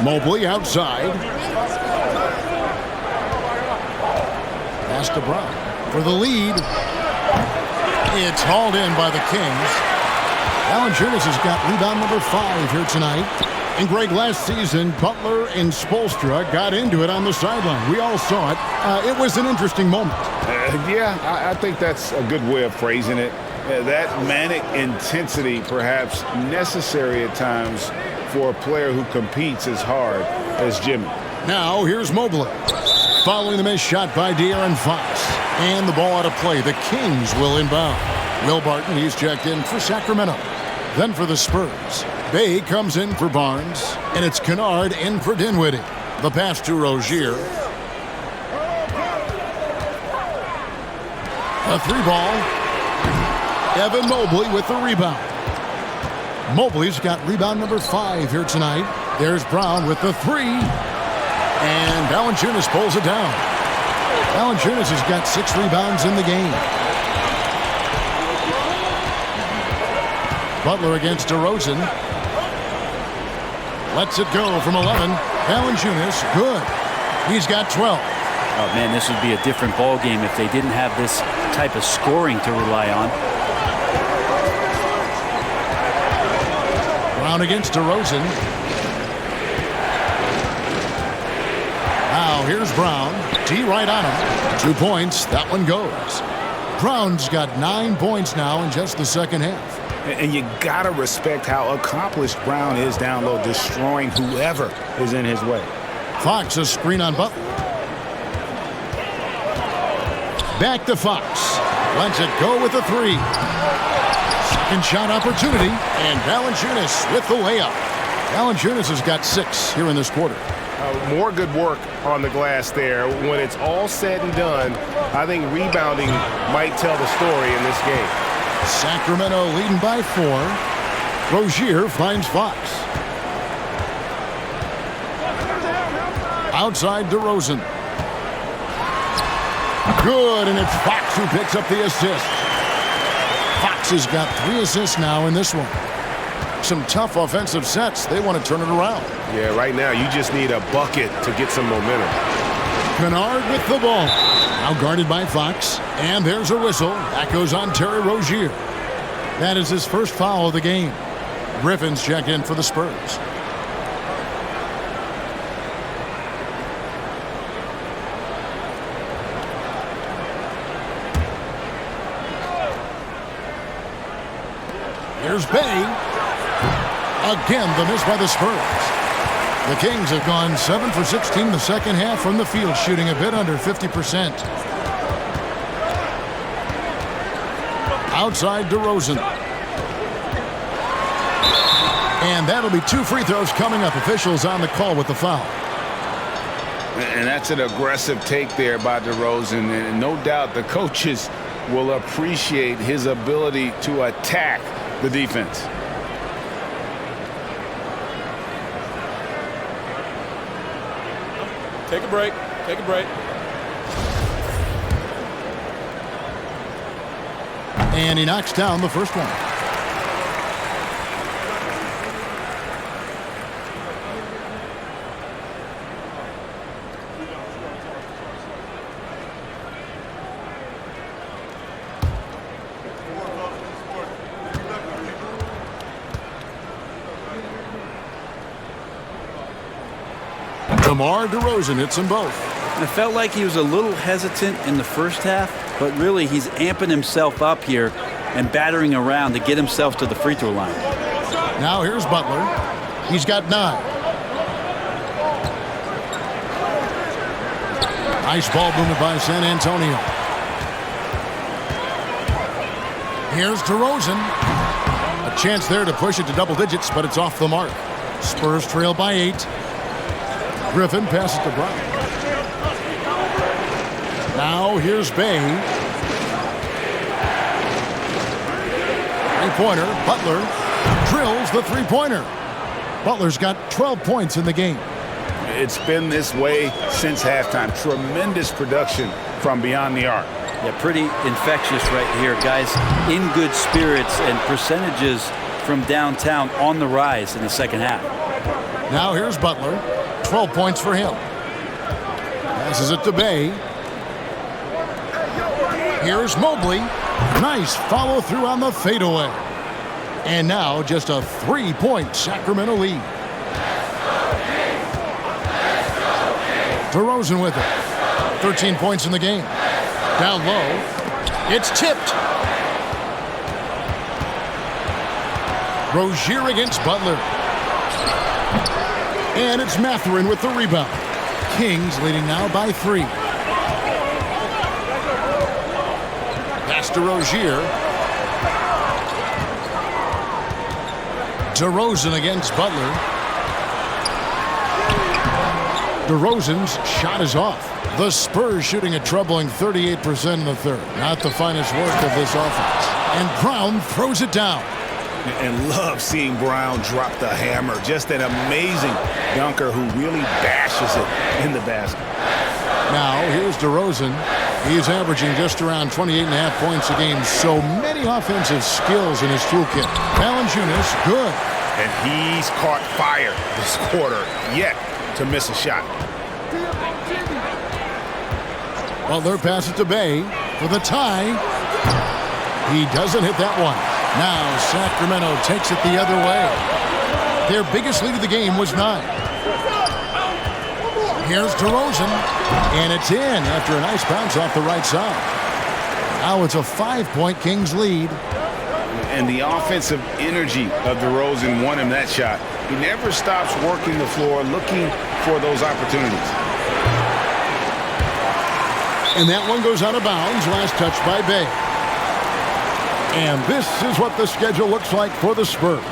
Mobley outside. Pass to Brown for the lead. It's hauled in by the Kings. Valanciunas has got rebound number 5 here tonight. And Greg, last season, Butler and Spoelstra got into it on the sideline. We all saw it. It was an interesting moment. I think that's a good way of phrasing it. That manic intensity perhaps necessary at times for a player who competes as hard as Jimmy. Now here's Mobley. Following the missed shot by De'Aaron Fox. And the ball out of play. The Kings will inbound. Will Barton, he's checked in for Sacramento. Then for the Spurs, Bay comes in for Barnes. And it's Kennard in for Dinwiddie. The pass to Rozier. A 3-ball. Evan Mobley with the rebound. Mobley's got rebound number 5 here tonight. There's Brown with the 3. And Valanciunas pulls it down. Valanciunas has got 6 rebounds in the game. Butler against DeRozan. Lets it go from 11. Valanciunas, good. He's got 12. Oh, man, this would be a different ball game if they didn't have this type of scoring to rely on. Brown against DeRozan. Now here's Brown. D right on him. 2 points. That one goes. Brown's got 9 points now in just the second half. And you got to respect how accomplished Brown is down low, destroying whoever is in his way. Fox, a screen on Butler. Back to Fox. Lets it go with the 3. Second shot opportunity. And Valanciunas with the layup. Valanciunas has got 6 here in this quarter. More good work on the glass there. When it's all said and done, I think rebounding might tell the story in this game. Sacramento leading by 4. Rozier finds Fox. Outside DeRozan. Good, and it's Fox who picks up the assist. Fox has got 3 assists now in this one. Some tough offensive sets. They want to turn it around. Yeah, right now you just need a bucket to get some momentum. Kennard with the ball. Now guarded by Fox. And there's a whistle. That goes on Terry Rozier. That is his first foul of the game. Griffin's check in for the Spurs. Here's Bay. Again, the miss by the Spurs. The Kings have gone 7 for 16 the second half from the field, shooting a bit under 50%. Outside DeRozan. And that'll be 2 free throws coming up. Officials on the call with the foul. And that's an aggressive take there by DeRozan. And no doubt the coaches will appreciate his ability to attack the defense. Take a break. Take a break. And he knocks down the first one. DeMar DeRozan hits them both. I felt like he was a little hesitant in the first half, but really he's amping himself up here and battering around to get himself to the free throw line. Now here's Butler. He's got 9. Nice ball movement by San Antonio. Here's DeRozan. A chance there to push it to double digits, but it's off the mark. Spurs trail by 8. Griffin passes to Brown. Now here's Bay. Three-pointer. Butler drills the three-pointer. Butler's got 12 points in the game. It's been this way since halftime. Tremendous production from beyond the arc. Yeah, pretty infectious right here. Guys in good spirits and percentages from downtown on the rise in the second half. Now here's Butler. 12 points for him. Passes it to Bay. Here's Mobley. Nice follow through on the fadeaway. And now just a 3-point Sacramento lead. DeRozan with it. 13 points in the game. Down low. It's tipped. Rozier against Butler. And it's Mathurin with the rebound. Kings leading now by 3. Pass to Rozier. DeRozan against Butler. DeRozan's shot is off. The Spurs shooting a troubling 38% in the third. Not the finest work of this offense. And Brown throws it down. And love seeing Brown drop the hammer. Just an amazing dunker who really bashes it in the basket. Now here's DeRozan. He's averaging just around 28.5 points a game. So many offensive skills in his toolkit. Valanciunas, good. And he's caught fire this quarter, yet to miss a shot. Butler passes to Bay for the tie. He doesn't hit that one. Now Sacramento takes it the other way. Their biggest lead of the game was 9. Here's DeRozan, and it's in after a nice bounce off the right side. Now it's a 5-point Kings lead. And the offensive energy of DeRozan won him that shot. He never stops working the floor, looking for those opportunities. And that one goes out of bounds. Last touch by Bay. And this is what the schedule looks like for the Spurs.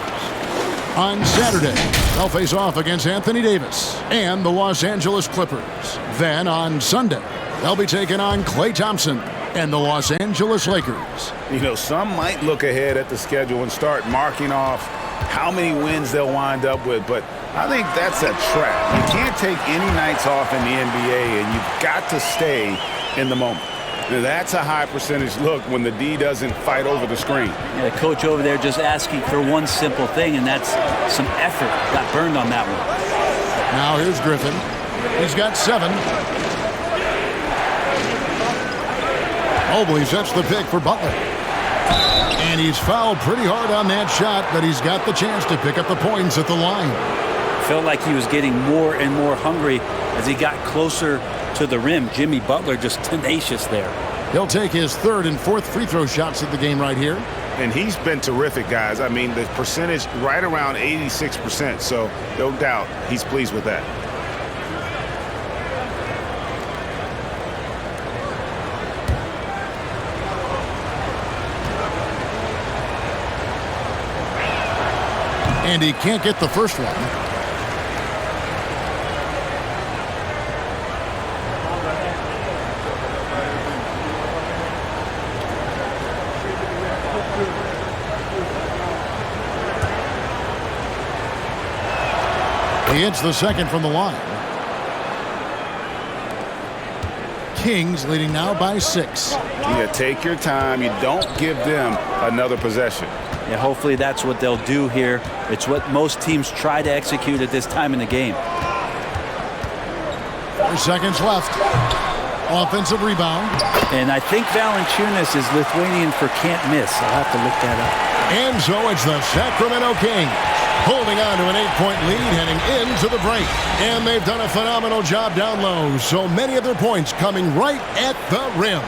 On Saturday, they'll face off against Anthony Davis and the Los Angeles Clippers. Then on Sunday, they'll be taking on Klay Thompson and the Los Angeles Lakers. You know, some might look ahead at the schedule and start marking off how many wins they'll wind up with, but I think that's a trap. You can't take any nights off in the NBA, and you've got to stay in the moment. Now, that's a high percentage look when the D doesn't fight over the screen. Yeah, the coach over there just asking for one simple thing, and that's some effort. Got burned on that one. Now here's Griffin. He's got 7. Mobley sets the pick for Butler. And he's fouled pretty hard on that shot, but he's got the chance to pick up the points at the line. Felt like he was getting more and more hungry as he got closer to the rim. Jimmy Butler just tenacious there. He'll take his 3rd and 4th free throw shots of the game right here. And he's been terrific, guys. I mean, the percentage right around 86%, so no doubt he's pleased with that. And he can't get the first one. He hits the second from the line. Kings leading now by 6. You take your time. You don't give them another possession. Yeah, hopefully that's what they'll do here. It's what most teams try to execute at this time in the game. 4 seconds left. Offensive rebound. And I think Valanciunas is Lithuanian for can't miss. I'll have to look that up. And so it's the Sacramento Kings holding on to an 8-point lead heading into the break. And they've done a phenomenal job down low. So many of their points coming right at the rim.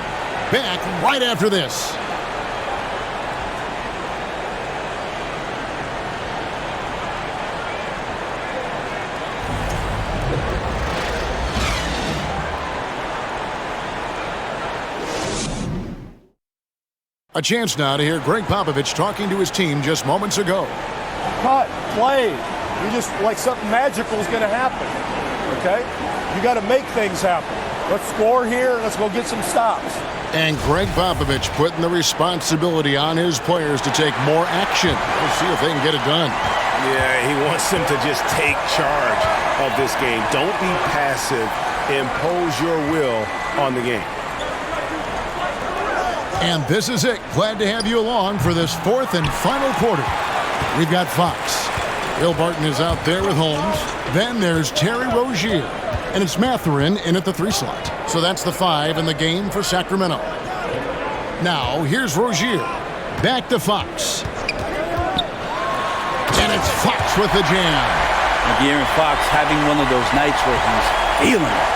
Back right after this. A chance now to hear Greg Popovich talking to his team just moments ago. Cut, play. You just like something magical is going to happen. Okay? You got to make things happen. Let's score here. Let's go get some stops. And Greg Popovich putting the responsibility on his players to take more action. We'll see if they can get it done. Yeah, he wants them to just take charge of this game. Don't be passive. Impose your will on the game. And this is it. Glad to have you along for this fourth and final quarter. We've got Fox. Bill Barton is out there with Holmes. Then there's Terry Rozier. And it's Mathurin in at the 3 slot. So that's the 5 in the game for Sacramento. Now, here's Rozier. Back to Fox. And it's Fox with the jam. De'Aaron Fox having one of those nights where he's feeling it.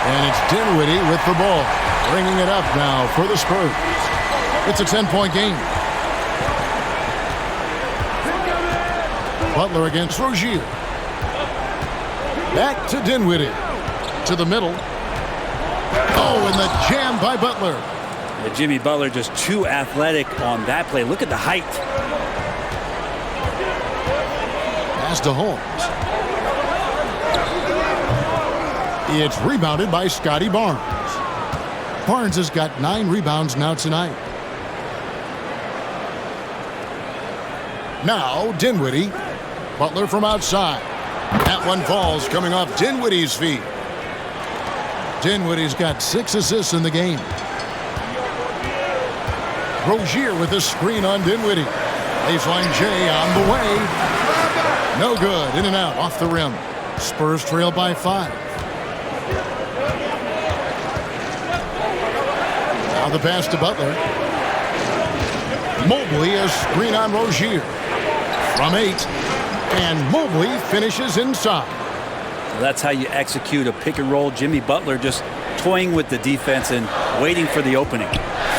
And it's Dinwiddie with the ball. Bringing it up now for the Spurs. It's a 10-point game. Butler against Rozier. Back to Dinwiddie. To the middle. Oh, and the jam by Butler. Yeah, Jimmy Butler just too athletic on that play. Look at the height. Pass to Holmes. It's rebounded by Scotty Barnes. Barnes has got 9 rebounds now tonight. Now Dinwiddie. Butler from outside. That one falls coming off Dinwiddie's feet. Dinwiddie's got 6 assists in the game. Rozier with a screen on Dinwiddie. Baseline J on the way. No good. In and out off the rim. Spurs trail by 5. Now the pass to Butler. Mobley a screen on Rozier. From 8. And Mobley finishes inside. That's how you execute a pick and roll. Jimmy Butler just toying with the defense and waiting for the opening.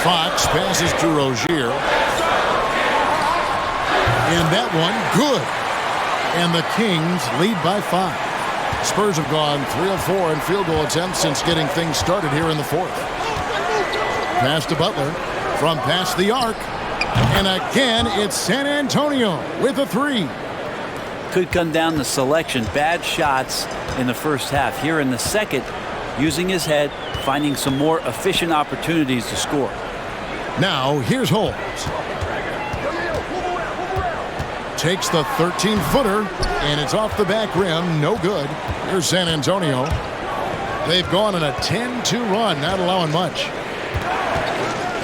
Fox passes to Rozier. And that one, good. And the Kings lead by 5. Spurs have gone 3 of 4 in field goal attempts since getting things started here in the 4th. Pass to Butler from past the arc. And again, it's San Antonio with a 3. Could come down to selection. Bad shots in the first half. Here in the second, using his head, finding some more efficient opportunities to score. Now, here's Holmes. Takes the 13-footer, and it's off the back rim. No good. Here's San Antonio. They've gone on a 10-2 run, not allowing much.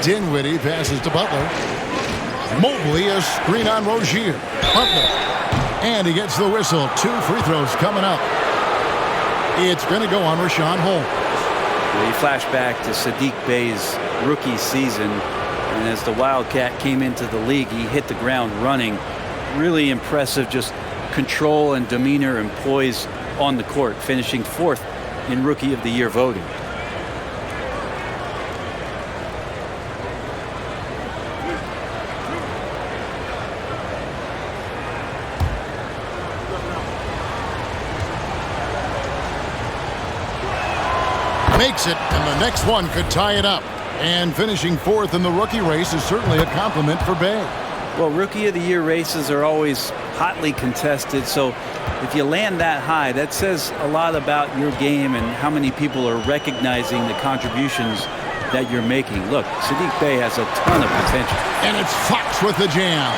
Dinwiddie passes to Butler. Mobley a screen on Rozier. Butler. And he gets the whistle. 2 free throws coming up. It's going to go on Rashawn Holmes. You flash back to Saddiq Bey's rookie season. And as the Wildcat came into the league, he hit the ground running. Really impressive, just control and demeanor and poise on the court, finishing 4th in Rookie of the Year voting. Makes it, and the next one could tie it up. And finishing 4th in the rookie race is certainly a compliment for Bey. Well, Rookie of the Year races are always hotly contested, so if you land that high, that says a lot about your game and how many people are recognizing the contributions that you're making. Look, Saddiq Bey has a ton of potential. And it's Fox with the jam.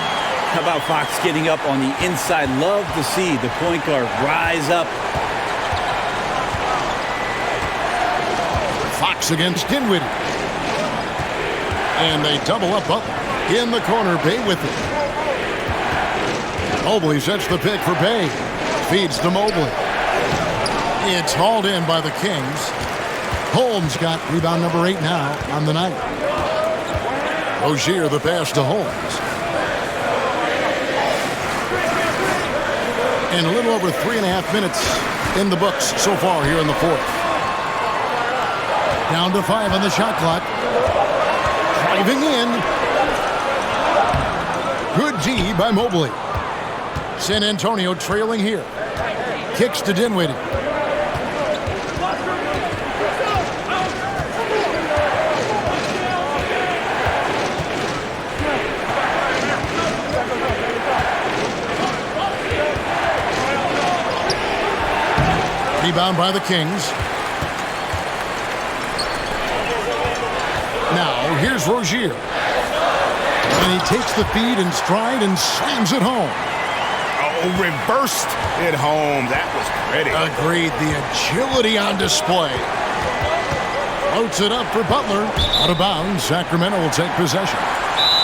How about Fox getting up on the inside? Love to see the point guard rise up. Fox against Dinwiddie. And they double up Butler. In the corner, Bey with it. Mobley sets the pick for Bey. Feeds to Mobley. It's hauled in by the Kings. Holmes got rebound number 8 now on the night. Rozier the pass to Holmes. And a little over 3.5 minutes in the books so far here in the 4th. Down to 5 on the shot clock. Driving in. Good D by Mobley. San Antonio trailing here. Kicks to Dinwiddie. Rebound by the Kings. Now, here's Rozier. And he takes the feed in stride and slams it home. Oh, reversed it home. That was pretty. Agreed. The agility on display. Floats it up for Butler. Out of bounds. Sacramento will take possession.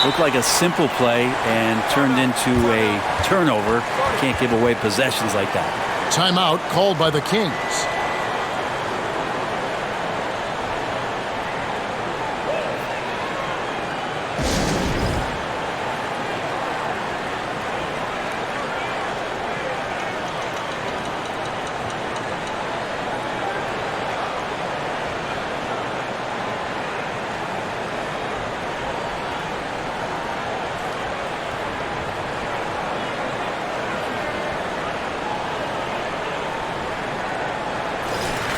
Looked like a simple play and turned into a turnover. Can't give away possessions like that. Timeout called by the Kings.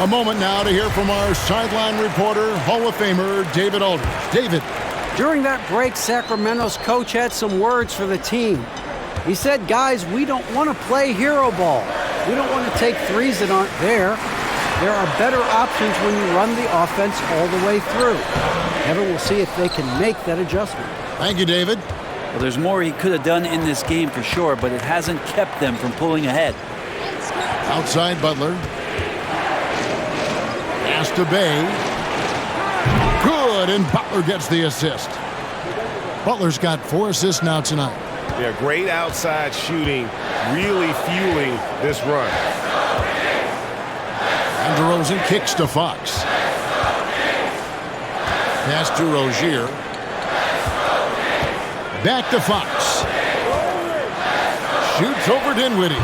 A moment now to hear from our sideline reporter, Hall of Famer David Aldridge. David. During that break, Sacramento's coach had some words for the team. He said, guys, we don't want to play hero ball. We don't want to take threes that aren't there. There are better options when you run the offense all the way through. Kevin will see if they can make that adjustment. Thank you, David. Well, there's more he could have done in this game for sure, but it hasn't kept them from pulling ahead. Outside Butler. Pass to Bay. Good, and Butler gets the assist. Butler's got 4 assists now tonight. Yeah, great outside shooting, really fueling this run. And DeRozan kicks to Fox. Pass to Rozier. Back to Fox. Shoots over Dinwiddie.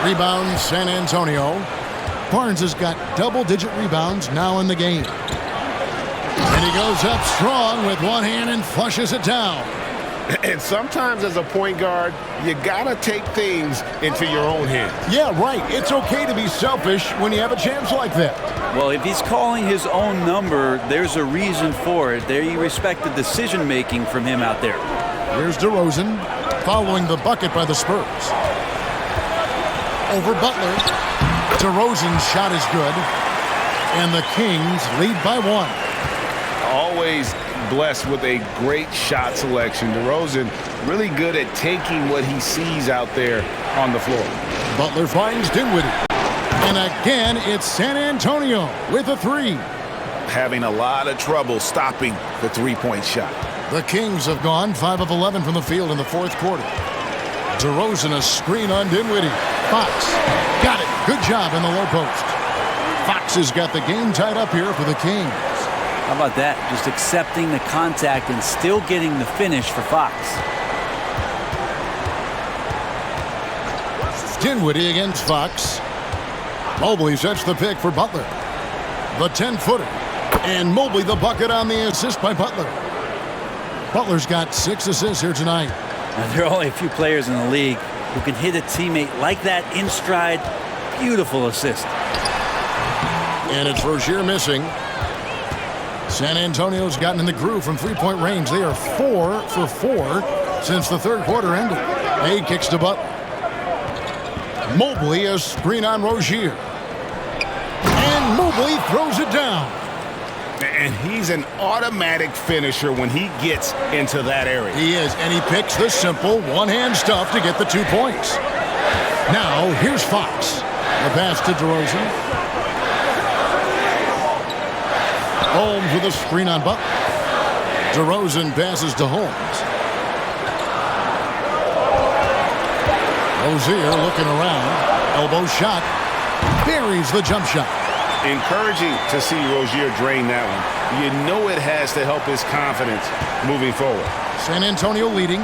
Rebound San Antonio. Barnes has got double-digit rebounds now in the game. And he goes up strong with one hand and flushes it down. And sometimes as a point guard, you gotta take things into your own hands. Yeah, right. It's okay to be selfish when you have a chance like that. Well, if he's calling his own number, there's a reason for it. They respect the decision-making from him out there. Here's DeRozan following the bucket by the Spurs. Over Butler. DeRozan's shot is good. And the Kings lead by 1. Always blessed with a great shot selection. DeRozan really good at taking what he sees out there on the floor. Butler finds Dinwiddie. And again, it's San Antonio with a 3. Having a lot of trouble stopping the three-point shot. The Kings have gone 5 of 11 from the field in the 4th quarter. DeRozan a screen on Dinwiddie. Fox got it. Good job in the low post. Fox has got the game tied up here for the Kings. How about that? Just accepting the contact and still getting the finish for Fox. Dinwiddie against Fox. Mobley sets the pick for Butler. The 10-footer. And Mobley the bucket on the assist by Butler. Butler's got 6 assists here tonight. Now, there are only a few players in the league who can hit a teammate like that in stride. Beautiful assist. And it's Rozier missing. San Antonio's gotten in the groove from 3-point range. They are 4 for 4 since the 3rd quarter ended. Bay kicks to Butler. Mobley a screen on Rozier. And Mobley throws it down. And he's an automatic finisher when he gets into that area. He is, and he picks the simple one-hand stuff to get the 2 points. Now, here's Fox. The pass to DeRozan. Holmes with a screen on Butler. DeRozan passes to Holmes. Rozier looking around. Elbow shot. Buries the jump shot. Encouraging to see Rozier drain that one. You know it has to help his confidence moving forward. San Antonio leading.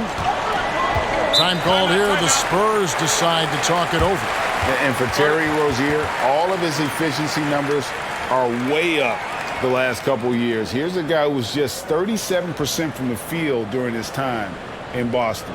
Time called here. The Spurs decide to talk it over. And for Terry Rozier, all of his efficiency numbers are way up the last couple years. Here's a guy who was just 37% from the field during his time in Boston.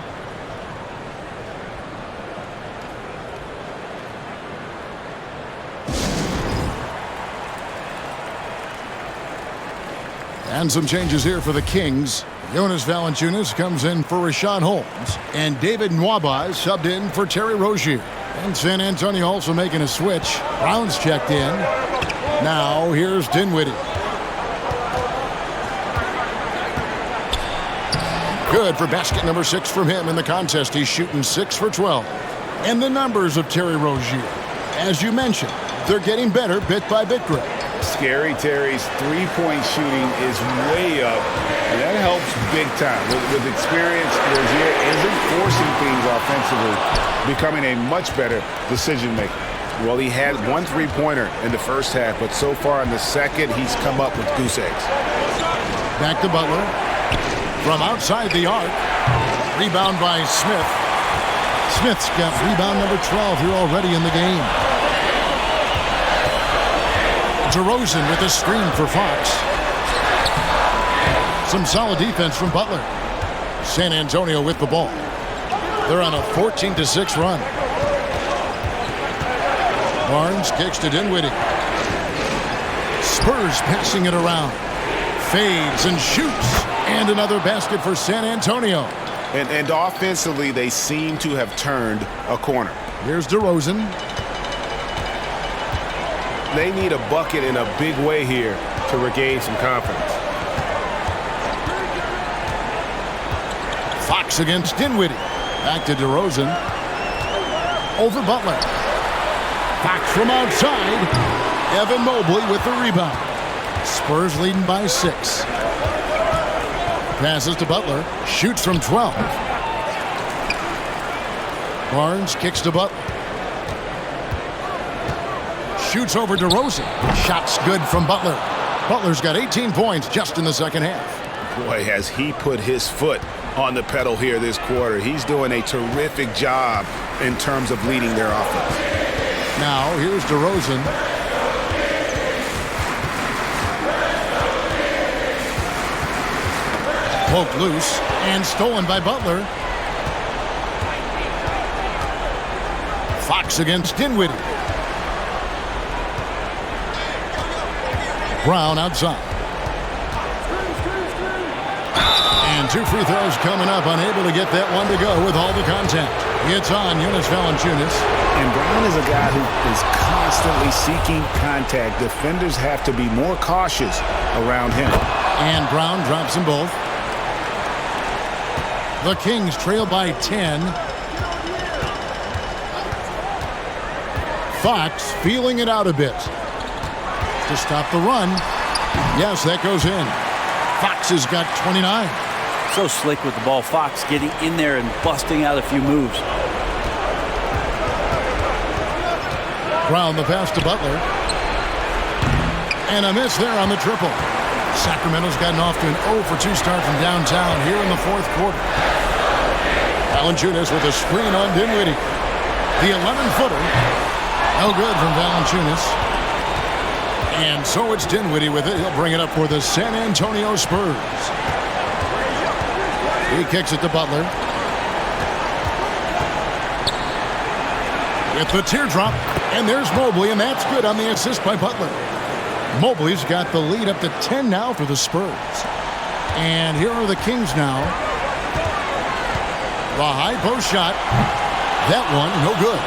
And some changes here for the Kings. Jonas Valanciunas comes in for Rashawn Holmes. And David Nwaba is subbed in for Terry Rozier. And San Antonio also making a switch. Brown's checked in. Now here's Dinwiddie. Good for basket number 6 from him in the contest. He's shooting 6 for 12. And the numbers of Terry Rozier, as you mentioned, they're getting better bit by bit, Greg. Scary Terry's three-point shooting is way up, and that helps big time. With experience, Rozier isn't forcing things offensively, becoming a much better decision maker. Well, he had 1 3-pointer in the first half, but so far in the second, he's come up with goose eggs. Back to Butler. From outside the arc. Rebound by Smith. Smith's got rebound number 12 here already in the game. DeRozan with a screen for Fox. Some solid defense from Butler. San Antonio with the ball. They're on a 14-6 run. Barnes kicks to Dinwiddie. Spurs passing it around. Fades and shoots. And another basket for San Antonio. And offensively, they seem to have turned a corner. Here's DeRozan. They need a bucket in a big way here to regain some confidence. Fox against Dinwiddie. Back to DeRozan. Over Butler. Fox from outside. Evan Mobley with the rebound. Spurs leading by 6. Passes to Butler. Shoots from 12. Barnes kicks to Butler. Shoots over DeRozan. Shots good from Butler. Butler's got 18 points just in the second half. Boy, has he put his foot on the pedal here this quarter. He's doing a terrific job in terms of leading their offense. Now, here's DeRozan. Poked loose and stolen by Butler. Fox against Dinwiddie. Brown outside. And 2 free throws coming up, unable to get that one to go with all the contact. It's on Jonas Valanciunas. And Brown is a guy who is constantly seeking contact. Defenders have to be more cautious around him. And Brown drops them both. The Kings trail by 10. Fox feeling it out a bit to stop the run. Yes, that goes in. Fox has got 29. So slick with the ball. Fox getting in there and busting out a few moves. Brown the pass to Butler. And a miss there on the triple. Sacramento's gotten off to an 0 for 2 start from downtown here in the fourth quarter. Valanciunas with a screen on Dinwiddie. The 11-footer. No good from Valanciunas. And so it's Dinwiddie with it. He'll bring it up for the San Antonio Spurs. He kicks it to Butler. With the teardrop. And there's Mobley, and that's good on the assist by Butler. Mobley's got the lead up to 10 now for the Spurs. And here are the Kings now. The high post shot. That one, no good.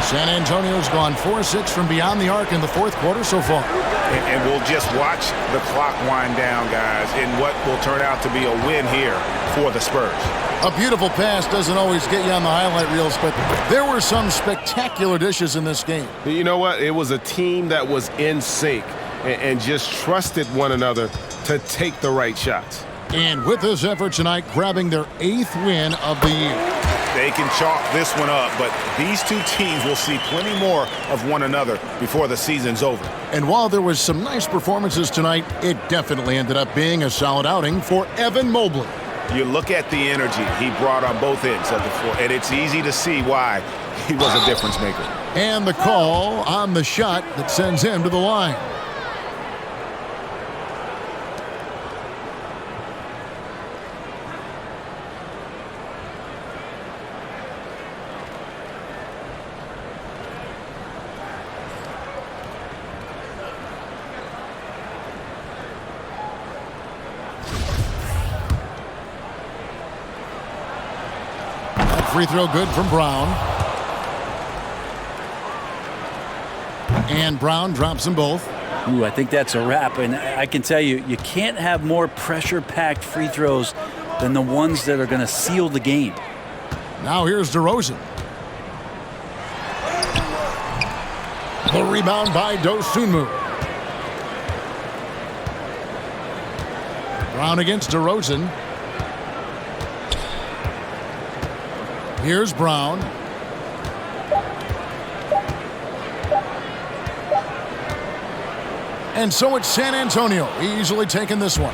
San Antonio's gone 4-6 from beyond the arc in the fourth quarter so far. And we'll just watch the clock wind down, guys, in what will turn out to be a win here for the Spurs. A beautiful pass doesn't always get you on the highlight reels, but there were some spectacular dishes in this game. You know what? It was a team that was in sync and just trusted one another to take the right shots. And with this effort tonight, grabbing their 8th win of the year. They can chalk this one up, but these two teams will see plenty more of one another before the season's over. And while there was some nice performances tonight, it definitely ended up being a solid outing for Evan Mobley. You look at the energy he brought on both ends of the floor, and it's easy to see why he was a difference maker. And the call on the shot that sends him to the line. Free throw good from Brown. And Brown drops them both. Ooh, I think that's a wrap. And I can tell you, you can't have more pressure-packed free throws than the ones that are going to seal the game. Now here's DeRozan. The rebound by Dosunmu. Brown against DeRozan. Here's Brown. And so it's San Antonio easily taking this one.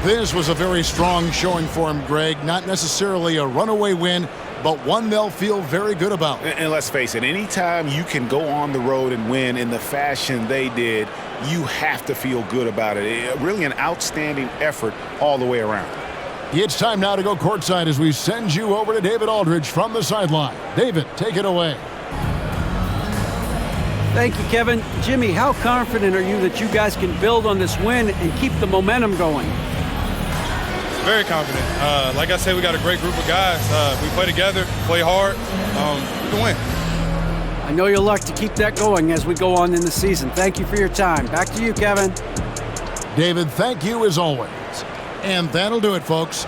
This was a very strong showing for him, Greg. Not necessarily a runaway win, but one they'll feel very good about. And let's face it, anytime you can go on the road and win in the fashion they did, you have to feel good about it. Really an outstanding effort all the way around. It's time now to go courtside as we send you over to David Aldridge from the sideline. David, take it away. Thank you, Kevin. Jimmy, how confident are you that you guys can build on this win and keep the momentum going? Very confident. Like I said, we got a great group of guys. We play together, play hard, we can win. I know you'll like to keep that going as we go on in the season. Thank you for your time. Back to you, Kevin. David, thank you as always. And that'll do it, folks.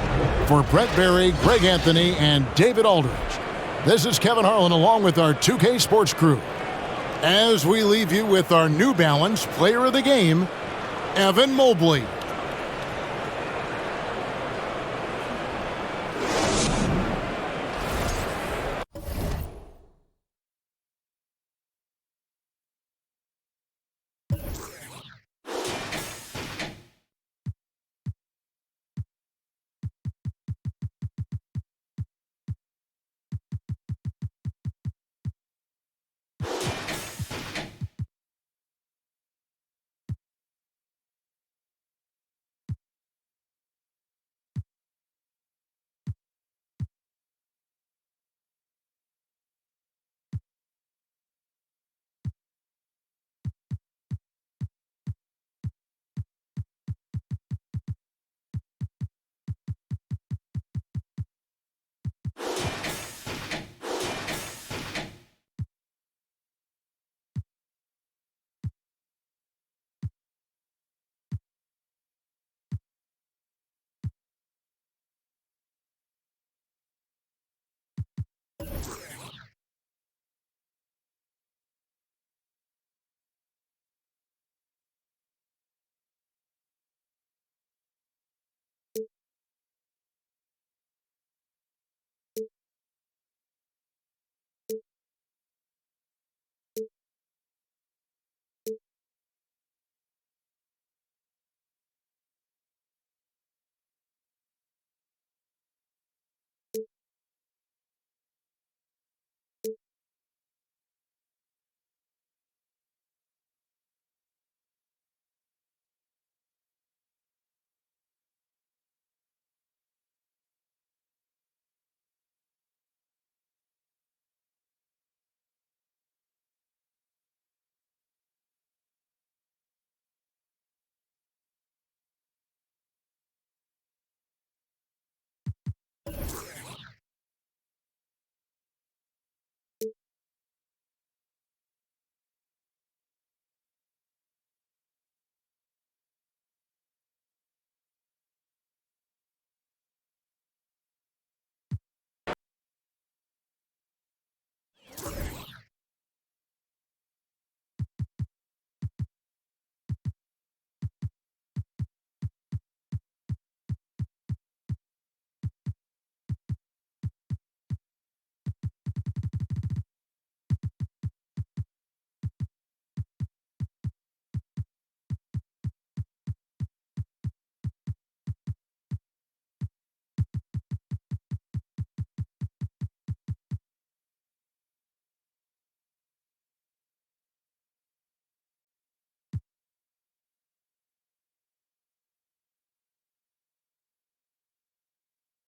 For Brett Berry, Greg Anthony, and David Aldridge, this is Kevin Harlan along with our 2K Sports crew, as we leave you with our New Balance Player of the Game, Evan Mobley.